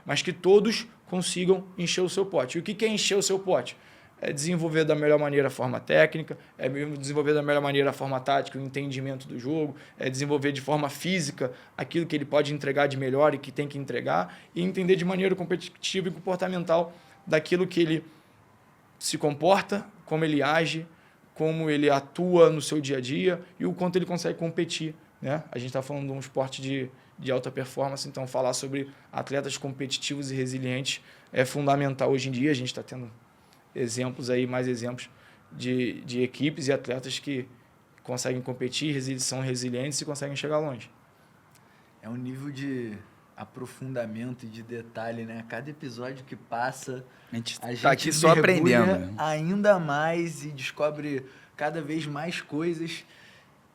Mas que todos consigam encher o seu pote. E o que é encher o seu pote? É desenvolver da melhor maneira a forma técnica, é desenvolver da melhor maneira a forma tática, o entendimento do jogo, é desenvolver de forma física aquilo que ele pode entregar de melhor e que tem que entregar, e entender de maneira competitiva e comportamental daquilo que ele se comporta, como ele age, como ele atua no seu dia a dia e o quanto ele consegue competir, né? A gente está falando de um esporte de alta performance, então falar sobre atletas competitivos e resilientes é fundamental hoje em dia. A gente está tendo mais exemplos de equipes e atletas que conseguem competir, são resilientes e conseguem chegar longe. É um nível de aprofundamento e de detalhe, né? Cada episódio que passa, a gente tá aqui só aprendendo ainda mais e descobre cada vez mais coisas.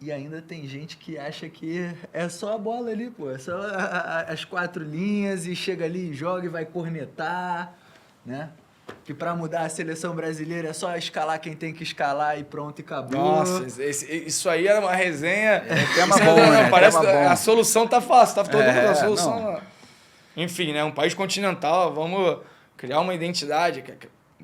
E ainda tem gente que acha que é só a bola ali, pô. É só as 4 linhas e chega ali e joga e vai cornetar, né? Que para mudar a seleção brasileira é só escalar quem tem que escalar e pronto, e acabou. Nossa, isso aí era uma resenha. Tema bom, né? Parece tema bom. A solução tá fácil, tá todo mundo a solução. Não. Enfim, né? Um país continental, vamos criar uma identidade.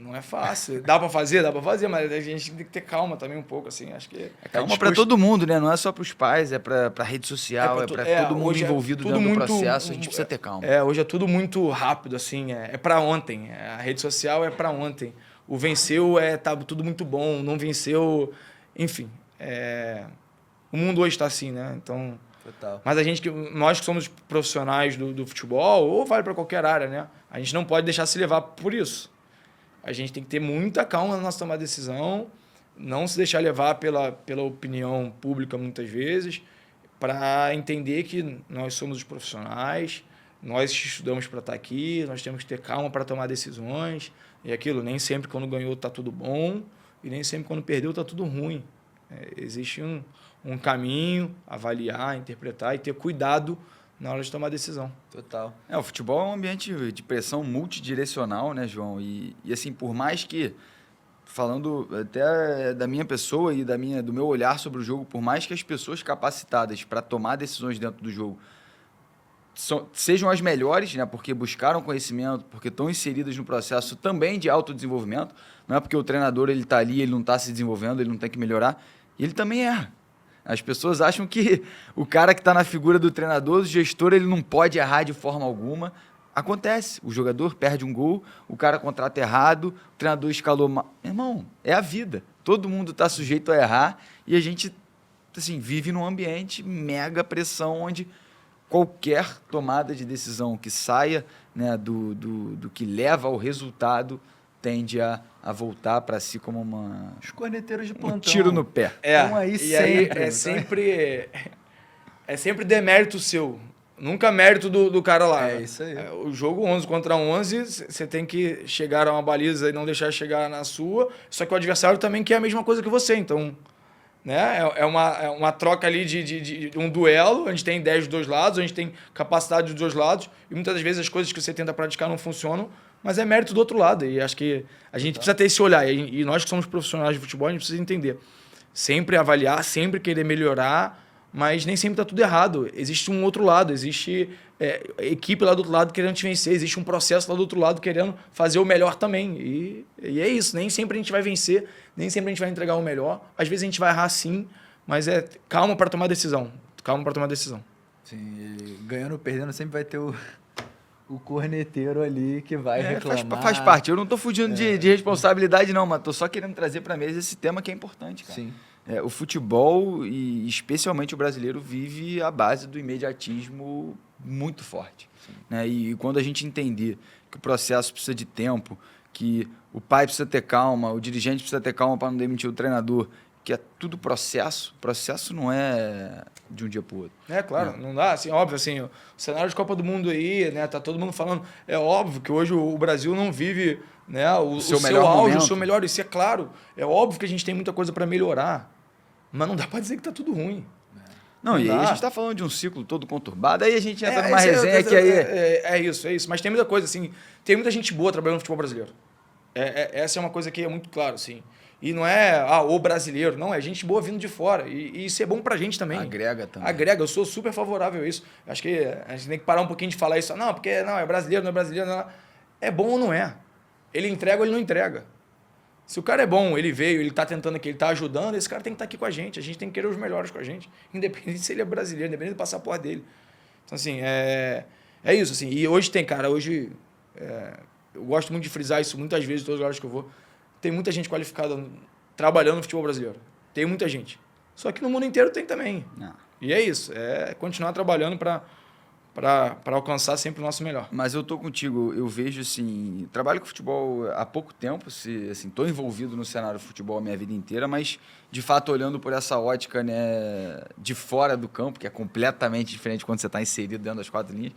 Não é fácil. Dá para fazer, mas a gente tem que ter calma também um pouco, assim. Acho que calma para todo mundo, né? Não é só para os pais, é para a rede social, é para todo mundo envolvido dentro do processo. A gente precisa ter calma. Hoje é tudo muito rápido, assim. É para ontem. A rede social é para ontem. O venceu tá tudo muito bom. Não venceu, enfim. O mundo hoje está assim, né? Então. Total. Mas nós que somos profissionais do futebol, ou vale para qualquer área, né? A gente não pode deixar se levar por isso. A gente tem que ter muita calma na nossa tomada de decisão, não se deixar levar pela opinião pública muitas vezes, para entender que nós somos os profissionais, nós estudamos para estar aqui, nós temos que ter calma para tomar decisões, e aquilo, nem sempre quando ganhou está tudo bom, e nem sempre quando perdeu está tudo ruim. Existe um caminho, avaliar, interpretar e ter cuidado na hora de tomar decisão. Total. O futebol é um ambiente de pressão multidirecional, né, João? E assim, por mais que, falando até da minha pessoa e do meu olhar sobre o jogo, por mais que as pessoas capacitadas para tomar decisões dentro do jogo sejam as melhores, né, porque buscaram conhecimento, porque estão inseridas no processo também de autodesenvolvimento, não é porque o treinador ele está ali, ele não está se desenvolvendo, ele não tem que melhorar, e ele também erra. As pessoas acham que o cara que está na figura do treinador, do gestor, ele não pode errar de forma alguma. Acontece. O jogador perde um gol, o cara contrata errado, o treinador escalou mal. Irmão, é a vida. Todo mundo está sujeito a errar e a gente assim, vive num ambiente mega pressão onde qualquer tomada de decisão que saia, né, do que leva ao resultado tende a voltar para si como os corneteiros de plantão. Um tiro no pé. Aí e sempre. Aí é sempre demérito seu. Nunca mérito do cara lá. É isso aí. O jogo 11 contra 11, você tem que chegar a uma baliza e não deixar chegar na sua, só que o adversário também quer a mesma coisa que você, então... Né? É uma troca ali de um duelo, a gente tem 10 dos dois lados, a gente tem capacidade dos dois lados, e muitas das vezes as coisas que você tenta praticar não funcionam, mas é mérito do outro lado, e acho que a gente precisa ter esse olhar, e nós que somos profissionais de futebol, a gente precisa entender. Sempre avaliar, sempre querer melhorar, mas nem sempre está tudo errado. Existe um outro lado, existe equipe lá do outro lado querendo te vencer, existe um processo lá do outro lado querendo fazer o melhor também. E é isso, nem sempre a gente vai vencer, nem sempre a gente vai entregar o melhor. Às vezes a gente vai errar sim, mas calma para tomar decisão. Calma para tomar decisão. Sim, ganhando ou perdendo sempre vai ter o corneteiro ali que vai reclamar. Faz parte. Eu não estou fugindo de responsabilidade não, mas estou só querendo trazer para a mesa esse tema que é importante, cara. Sim. O futebol, e especialmente o brasileiro, vive à base do imediatismo muito forte. Né? E quando a gente entender que o processo precisa de tempo, que o pai precisa ter calma, o dirigente precisa ter calma para não demitir o treinador, que é tudo processo não é de um dia para o outro. Claro, não dá, assim, óbvio, assim, o cenário de Copa do Mundo aí, né, tá todo mundo falando, é óbvio que hoje o Brasil não vive, né, o seu auge, o seu melhor, isso é claro, é óbvio que a gente tem muita coisa para melhorar, mas não dá para dizer que tá tudo ruim. Não, e aí a gente está falando de um ciclo todo conturbado, aí a gente entra numa resenha que aí... É isso. Mas tem muita coisa, assim, tem muita gente boa trabalhando no futebol brasileiro. Essa é uma coisa que é muito claro, assim. E não é o brasileiro, não, é gente boa vindo de fora. E isso é bom pra gente também. Agrega também. Agrega, eu sou super favorável a isso. Acho que a gente tem que parar um pouquinho de falar isso. Não, porque não, é brasileiro, não é brasileiro, não. É bom ou não é? Ele entrega ou ele não entrega? Se o cara é bom, ele veio, ele está tentando aqui, ele está ajudando, esse cara tem que estar aqui com a gente tem que querer os melhores com a gente, independente se ele é brasileiro, independente do passaporte dele. Então, assim, é isso, assim. E hoje tem, cara, eu gosto muito de frisar isso muitas vezes, todas as horas que eu vou. Tem muita gente qualificada trabalhando no futebol brasileiro. Tem muita gente. Só que no mundo inteiro tem também. Não. E é isso, continuar trabalhando para alcançar sempre o nosso melhor. Mas eu tô contigo, eu vejo assim, trabalho com futebol há pouco tempo, assim, tô envolvido no cenário do futebol a minha vida inteira, mas de fato olhando por essa ótica, né, de fora do campo, que é completamente diferente quando você está inserido dentro das quatro linhas.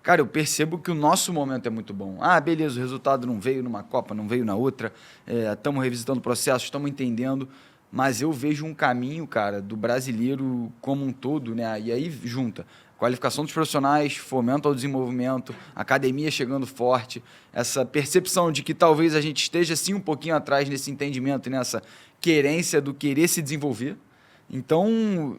Cara, eu percebo que o nosso momento é muito bom. Beleza, o resultado não veio numa Copa, não veio na outra, estamos revisitando o processo, estamos entendendo, mas eu vejo um caminho, cara, do brasileiro como um todo, né, e aí junta qualificação dos profissionais, fomento ao desenvolvimento, academia chegando forte, essa percepção de que talvez a gente esteja sim um pouquinho atrás nesse entendimento e nessa querência do querer se desenvolver. Então,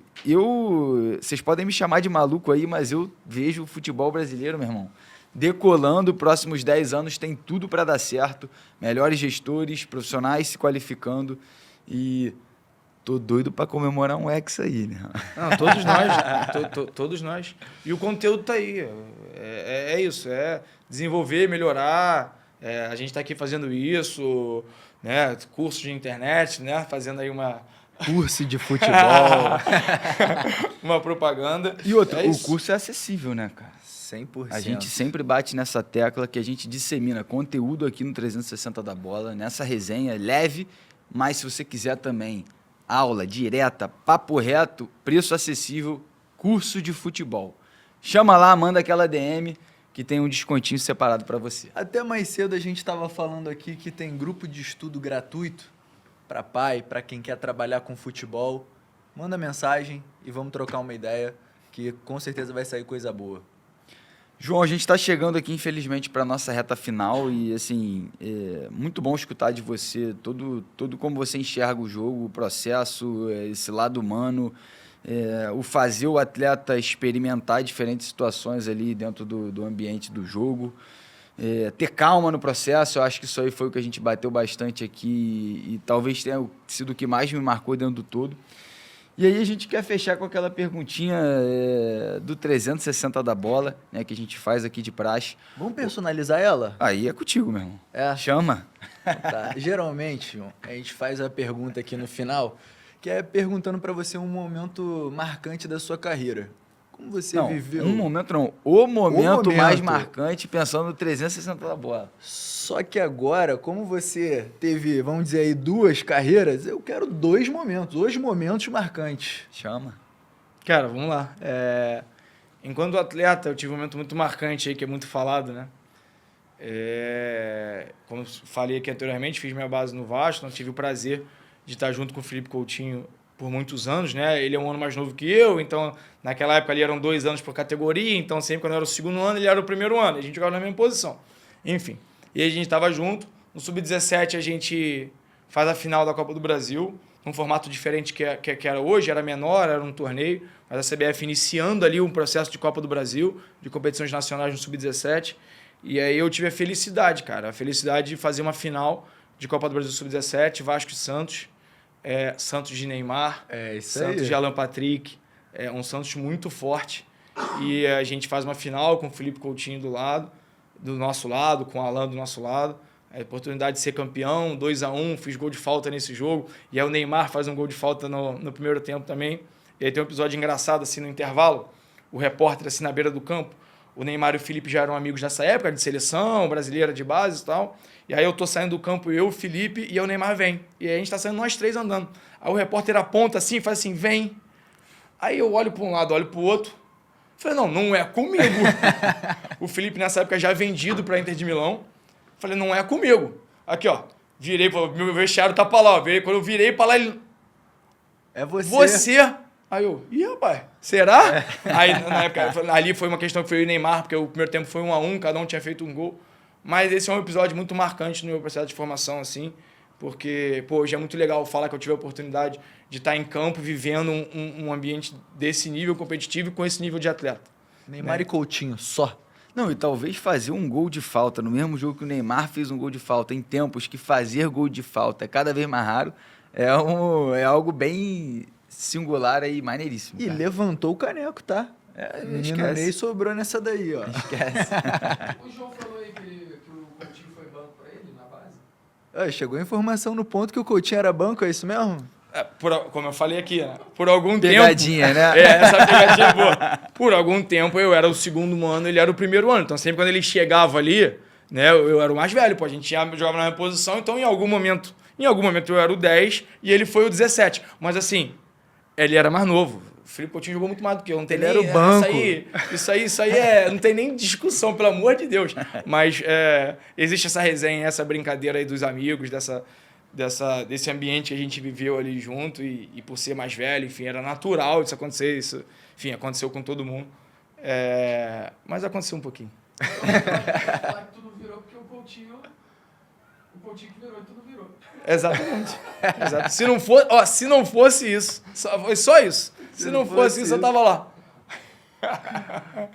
vocês podem me chamar de maluco aí, mas eu vejo o futebol brasileiro, meu irmão, decolando. Próximos 10 anos tem tudo para dar certo, melhores gestores, profissionais se qualificando e... Tô doido para comemorar um ex aí, né? Não, todos nós. Todos nós. E o conteúdo tá aí. É isso. É desenvolver, melhorar. A gente está aqui fazendo isso, né? Cursos de internet, né? Fazendo aí uma... Curso de futebol. Uma propaganda. E outra, o curso é acessível, né, cara? 100%. A gente sempre bate nessa tecla que a gente dissemina conteúdo aqui no 360 da Bola, nessa resenha leve, Mas se você quiser também aula direta, papo reto, preço acessível, curso de futebol. Chama lá, manda aquela DM que tem um descontinho separado para você. Até mais cedo a gente estava falando aqui que tem grupo de estudo gratuito para pai, para quem quer trabalhar com futebol. Manda mensagem e vamos trocar uma ideia que com certeza vai sair coisa boa. João, a gente está chegando aqui, infelizmente, para a nossa reta final e, assim, é muito bom escutar de você todo como você enxerga o jogo, o processo, esse lado humano, o fazer o atleta experimentar diferentes situações ali dentro do ambiente do jogo, ter calma no processo. Eu acho que isso aí foi o que a gente bateu bastante aqui e talvez tenha sido o que mais me marcou dentro do todo. E aí a gente quer fechar com aquela perguntinha do 360 da bola, né, que a gente faz aqui de praxe. Vamos personalizar ela? Aí é contigo, meu irmão. Chama. Tá. Geralmente, a gente faz a pergunta aqui no final, que é perguntando para você um momento marcante da sua carreira. Como você viveu? Um momento não, o momento mais marcante, pensando no 360 da bola. Só que agora, como você teve, vamos dizer aí, 2 carreiras, eu quero 2 momentos marcantes. Chama. Cara, vamos lá. Enquanto atleta, eu tive um momento muito marcante aí, que é muito falado, né? Como falei aqui anteriormente, fiz minha base no Vasco, então tive o prazer de estar junto com o Felipe Coutinho por muitos anos, né? Ele é um ano mais novo que eu, então naquela época ali eram 2 anos por categoria, então sempre quando eu era o segundo ano, ele era o primeiro ano, a gente jogava na mesma posição. Enfim, e aí a gente estava junto. No Sub-17 a gente faz a final da Copa do Brasil, num formato diferente que era hoje, era menor, era um torneio, mas a CBF iniciando ali um processo de Copa do Brasil, de competições nacionais no Sub-17, e aí eu tive a felicidade de fazer uma final de Copa do Brasil Sub-17, Vasco e Santos, Santos de Neymar, Santos de Alan Patrick, um Santos muito forte. E a gente faz uma final com o Felipe Coutinho do nosso lado, com o Alan do nosso lado. A oportunidade de ser campeão, 2-1, fiz gol de falta nesse jogo. E aí o Neymar faz um gol de falta no primeiro tempo também. E aí tem um episódio engraçado assim no intervalo, o repórter assim na beira do campo. O Neymar e o Felipe já eram amigos nessa época, de seleção brasileira de base e tal. E aí eu tô saindo do campo, eu, o Felipe, e aí o Neymar vem. E aí a gente tá saindo nós 3 andando. Aí o repórter aponta assim, faz assim, vem. Aí eu olho para um lado, olho para o outro. Falei, não é comigo. O Felipe nessa época já vendido para Inter de Milão. Falei, não é comigo. Aqui, ó. Virei, meu vestiário tá pra lá, ó. Quando eu virei pra lá, ele... É você. Você... Aí eu, rapaz, será? Aí, na época, ali foi uma questão que foi o Neymar, porque o primeiro tempo foi 1-1, cada um tinha feito um gol. Mas esse é um episódio muito marcante no meu processo de formação, assim, porque, hoje é muito legal falar que eu tive a oportunidade de estar em campo, vivendo um ambiente desse nível competitivo e com esse nível de atleta. Neymar e Coutinho, só. Não, e talvez fazer um gol de falta, no mesmo jogo que o Neymar fez um gol de falta, em tempos que fazer gol de falta é cada vez mais raro, é algo bem singular e maneiríssimo. E levantou o caneco, tá? Menino Ney sobrou nessa daí, ó. Esquece. O João falou aí que o Coutinho foi banco pra ele na base. Chegou a informação no ponto que o Coutinho era banco, é isso mesmo? Como eu falei aqui, né? Por algum pegadinha, tempo... né? Essa pegadinha é boa. Por algum tempo eu era o segundo ano, ele era o primeiro ano. Então sempre quando ele chegava ali, né, eu era o mais velho, a gente jogava na minha posição, então em algum momento eu era o 10 e ele foi o 17. Mas assim, ele era mais novo. O Felipe Coutinho jogou muito mais do que eu. Não tem ele nem, era o banco. Isso aí não tem nem discussão, pelo amor de Deus. Mas existe essa resenha, essa brincadeira aí dos amigos, desse ambiente que a gente viveu ali junto e por ser mais velho, enfim, era natural isso acontecer. Isso, enfim, aconteceu com todo mundo. Mas aconteceu um pouquinho. Falar que tudo virou porque o Coutinho que virou e tudo virou. Exatamente. Exato. Se não fosse isso, foi só isso. Se não fosse isso, eu tava lá.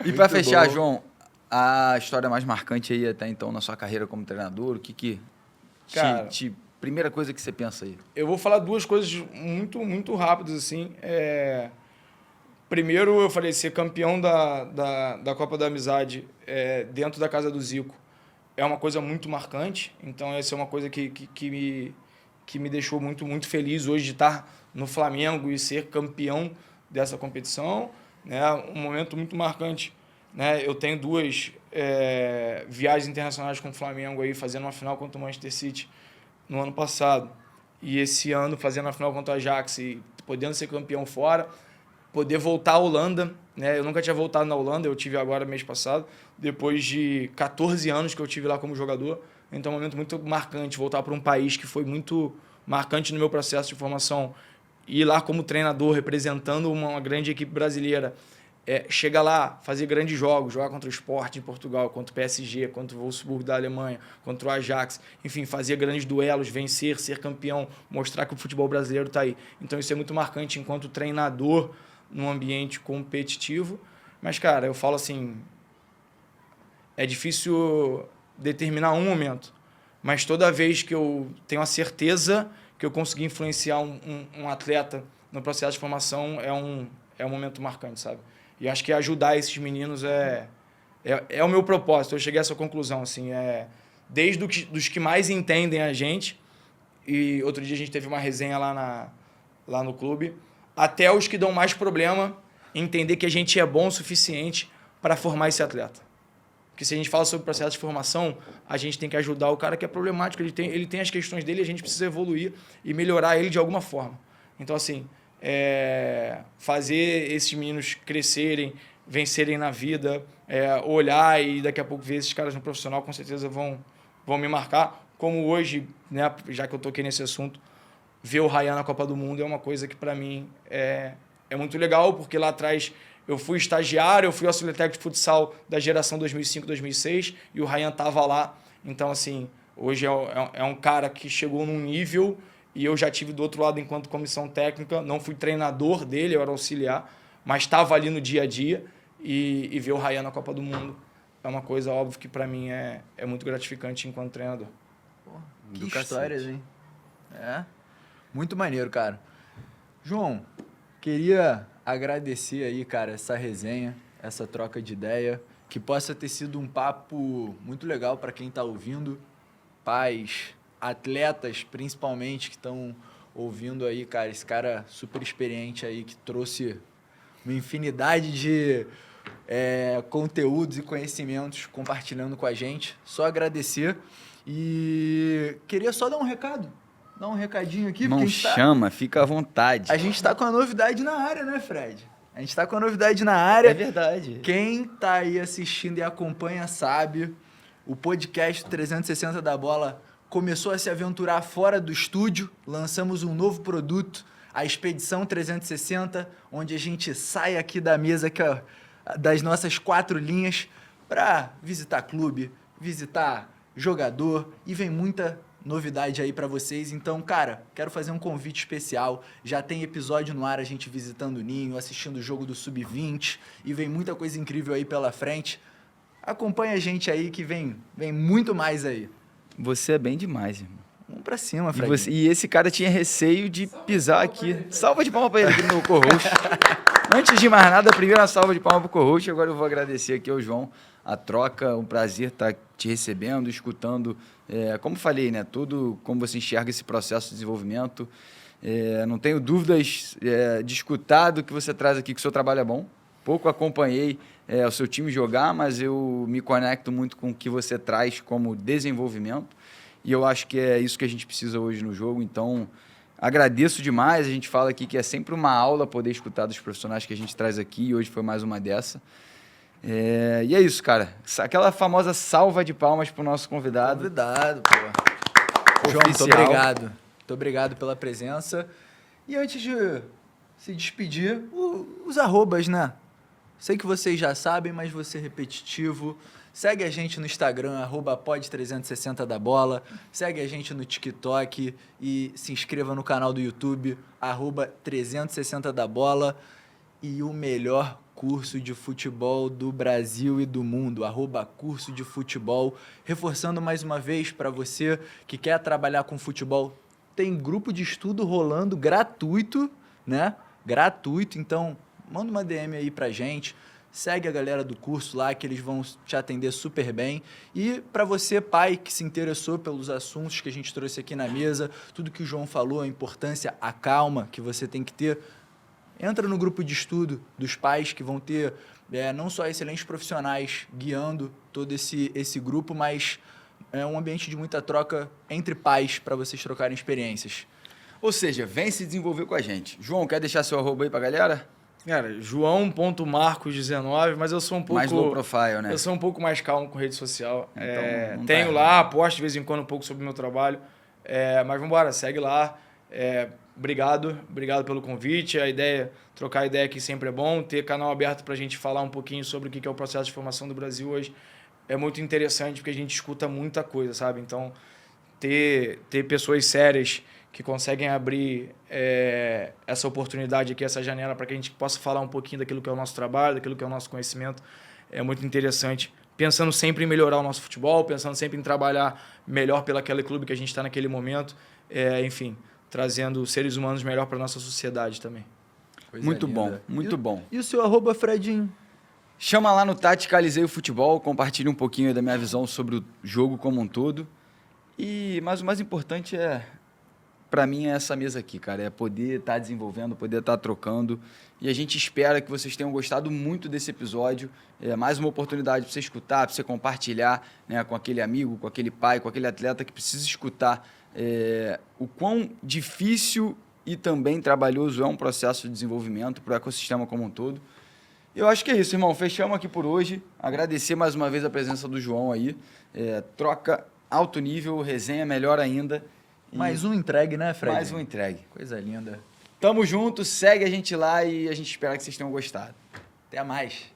E para fechar, bom, João, a história mais marcante aí até então na sua carreira como treinador, o que Cara, primeira coisa que você pensa aí? Eu vou falar 2 coisas muito, muito rápidas, assim. Primeiro, eu falei, ser campeão da Copa da Amizade dentro da casa do Zico é uma coisa muito marcante. Então, essa é uma coisa que me deixou muito, muito feliz hoje de estar no Flamengo e ser campeão dessa competição. Né? Um momento muito marcante. Né? Eu tenho 2 viagens internacionais com o Flamengo, aí, fazendo uma final contra o Manchester City no ano passado. E esse ano, fazendo a final contra o Ajax e podendo ser campeão fora, poder voltar à Holanda, né? Eu nunca tinha voltado na Holanda, eu tive agora mês passado, depois de 14 anos que eu tive lá como jogador. Então é um momento muito marcante voltar para um país que foi muito marcante no meu processo de formação. Ir lá como treinador, representando uma grande equipe brasileira. Chegar lá, fazer grandes jogos, jogar contra o Sport em Portugal, contra o PSG, contra o Wolfsburg da Alemanha, contra o Ajax, enfim, fazer grandes duelos, vencer, ser campeão, mostrar que o futebol brasileiro está aí. Então isso é muito marcante enquanto treinador num ambiente competitivo. Mas, cara, eu falo assim, é difícil determinar um momento, mas toda vez que eu tenho a certeza que eu consegui influenciar um atleta no processo de formação, é um momento marcante, sabe? E acho que ajudar esses meninos é o meu propósito. Eu cheguei a essa conclusão, assim, desde dos que mais entendem a gente, e outro dia a gente teve uma resenha lá no clube, até os que dão mais problema entender que a gente é bom o suficiente para formar esse atleta. Porque se a gente fala sobre processo de formação, a gente tem que ajudar o cara que é problemático, ele tem as questões dele, a gente precisa evoluir e melhorar ele de alguma forma. Então, assim, fazer esses meninos crescerem, vencerem na vida, olhar e daqui a pouco ver esses caras no profissional, com certeza vão me marcar. Como hoje, né, já que eu toquei nesse assunto, ver o Ryan na Copa do Mundo é uma coisa que, para mim, é muito legal, porque lá atrás eu fui estagiário, eu fui auxiliar técnico de futsal da geração 2005-2006 e o Ryan estava lá. Então, assim, hoje é um cara que chegou num nível e eu já tive do outro lado enquanto comissão técnica. Não fui treinador dele, eu era auxiliar, mas estava ali no dia a dia e ver o Ryan na Copa do Mundo é uma coisa, óbvio, que para mim é muito gratificante enquanto treinador. Porra, que histórias, hein? Muito maneiro, cara. João, queria agradecer aí, cara, essa resenha, essa troca de ideia, que possa ter sido um papo muito legal para quem está ouvindo, pais, atletas principalmente que estão ouvindo aí, cara, esse cara super experiente aí que trouxe uma infinidade de conteúdos e conhecimentos compartilhando com a gente. Só agradecer e queria só dar um recado. Dar um recadinho aqui. Não chama, fica à vontade. A gente tá com a novidade na área, né, Fred? A gente tá com a novidade na área. É verdade. Quem tá aí assistindo e acompanha sabe, o podcast 360 da Bola começou a se aventurar fora do estúdio. Lançamos um novo produto, a Expedição 360, onde a gente sai aqui da mesa das nossas 4 linhas para visitar clube, visitar jogador e vem muita novidade aí pra vocês. Então, cara, quero fazer um convite especial. Já tem episódio no ar, a gente visitando o Ninho, assistindo o jogo do Sub-20 e vem muita coisa incrível aí pela frente. Acompanha a gente aí que vem muito mais aí. Você é bem demais, irmão. Vamos pra cima, Fred. E esse cara tinha receio de pisar aqui. Salva de palma pra ele aqui no co-host. Antes de mais nada, primeiro uma salva de palma pro co-host. Agora eu vou agradecer aqui ao João a troca, um prazer estar te recebendo, escutando, como falei, né, tudo como você enxerga esse processo de desenvolvimento. Não tenho dúvidas de escutar do que você traz aqui, que o seu trabalho é bom. Pouco acompanhei o seu time jogar, mas eu me conecto muito com o que você traz como desenvolvimento e eu acho que é isso que a gente precisa hoje no jogo. Então, agradeço demais. A gente fala aqui que é sempre uma aula poder escutar dos profissionais que a gente traz aqui e hoje foi mais uma dessa. E é isso, cara. Aquela famosa salva de palmas pro nosso convidado. Pô. João, muito obrigado. Muito obrigado pela presença. E antes de se despedir, os arrobas, né? Sei que vocês já sabem, mas vou ser repetitivo. Segue a gente no Instagram, @pod360 da bola. Segue a gente no TikTok e se inscreva no canal do YouTube, @360 da bola. E o melhor curso de futebol do Brasil e do mundo, @curso de futebol. Reforçando mais uma vez para você que quer trabalhar com futebol, tem grupo de estudo rolando gratuito, né? Gratuito, então manda uma DM aí pra gente. Segue a galera do curso lá, que eles vão te atender super bem. E para você, pai, que se interessou pelos assuntos que a gente trouxe aqui na mesa, tudo que o João falou, a importância, a calma que você tem que ter, entra no grupo de estudo dos pais, que vão ter não só excelentes profissionais guiando todo esse grupo, mas é um ambiente de muita troca entre pais para vocês trocarem experiências. Ou seja, vem se desenvolver com a gente. João, quer deixar seu arroba aí pra galera? Cara, joão.marcos19, mas eu sou um pouco... Mais low profile, né? Eu sou um pouco mais calmo com rede social. Então, não tenho tá lá, posto de vez em quando um pouco sobre o meu trabalho. Mas vamos embora, segue lá. Obrigado pelo convite. Trocar ideia aqui sempre é bom. Ter canal aberto pra gente falar um pouquinho sobre o que é o processo de formação do Brasil hoje é muito interessante, porque a gente escuta muita coisa, sabe? Então, ter pessoas sérias que conseguem abrir essa oportunidade aqui, essa janela, para que a gente possa falar um pouquinho daquilo que é o nosso trabalho, daquilo que é o nosso conhecimento, é muito interessante. Pensando sempre em melhorar o nosso futebol, pensando sempre em trabalhar melhor pelaquele clube que a gente está naquele momento, enfim, trazendo seres humanos melhor para a nossa sociedade também. Muito bom, muito bom. E o seu arroba, Fredinho? Chama lá no Taticalizei o Futebol, compartilhe um pouquinho da minha visão sobre o jogo como um todo. Mas o mais importante para mim, é essa mesa aqui, cara. É poder estar desenvolvendo, poder estar trocando. E a gente espera que vocês tenham gostado muito desse episódio. É mais uma oportunidade para você escutar, para você compartilhar, né, com aquele amigo, com aquele pai, com aquele atleta que precisa escutar o quão difícil e também trabalhoso é um processo de desenvolvimento para o ecossistema como um todo. Eu acho que é isso, irmão. Fechamos aqui por hoje. Agradecer mais uma vez a presença do João aí. Troca alto nível, resenha melhor ainda. Mais um entregue, né, Fred? Mais um entregue. Coisa linda. Tamo junto, segue a gente lá e a gente espera que vocês tenham gostado. Até mais.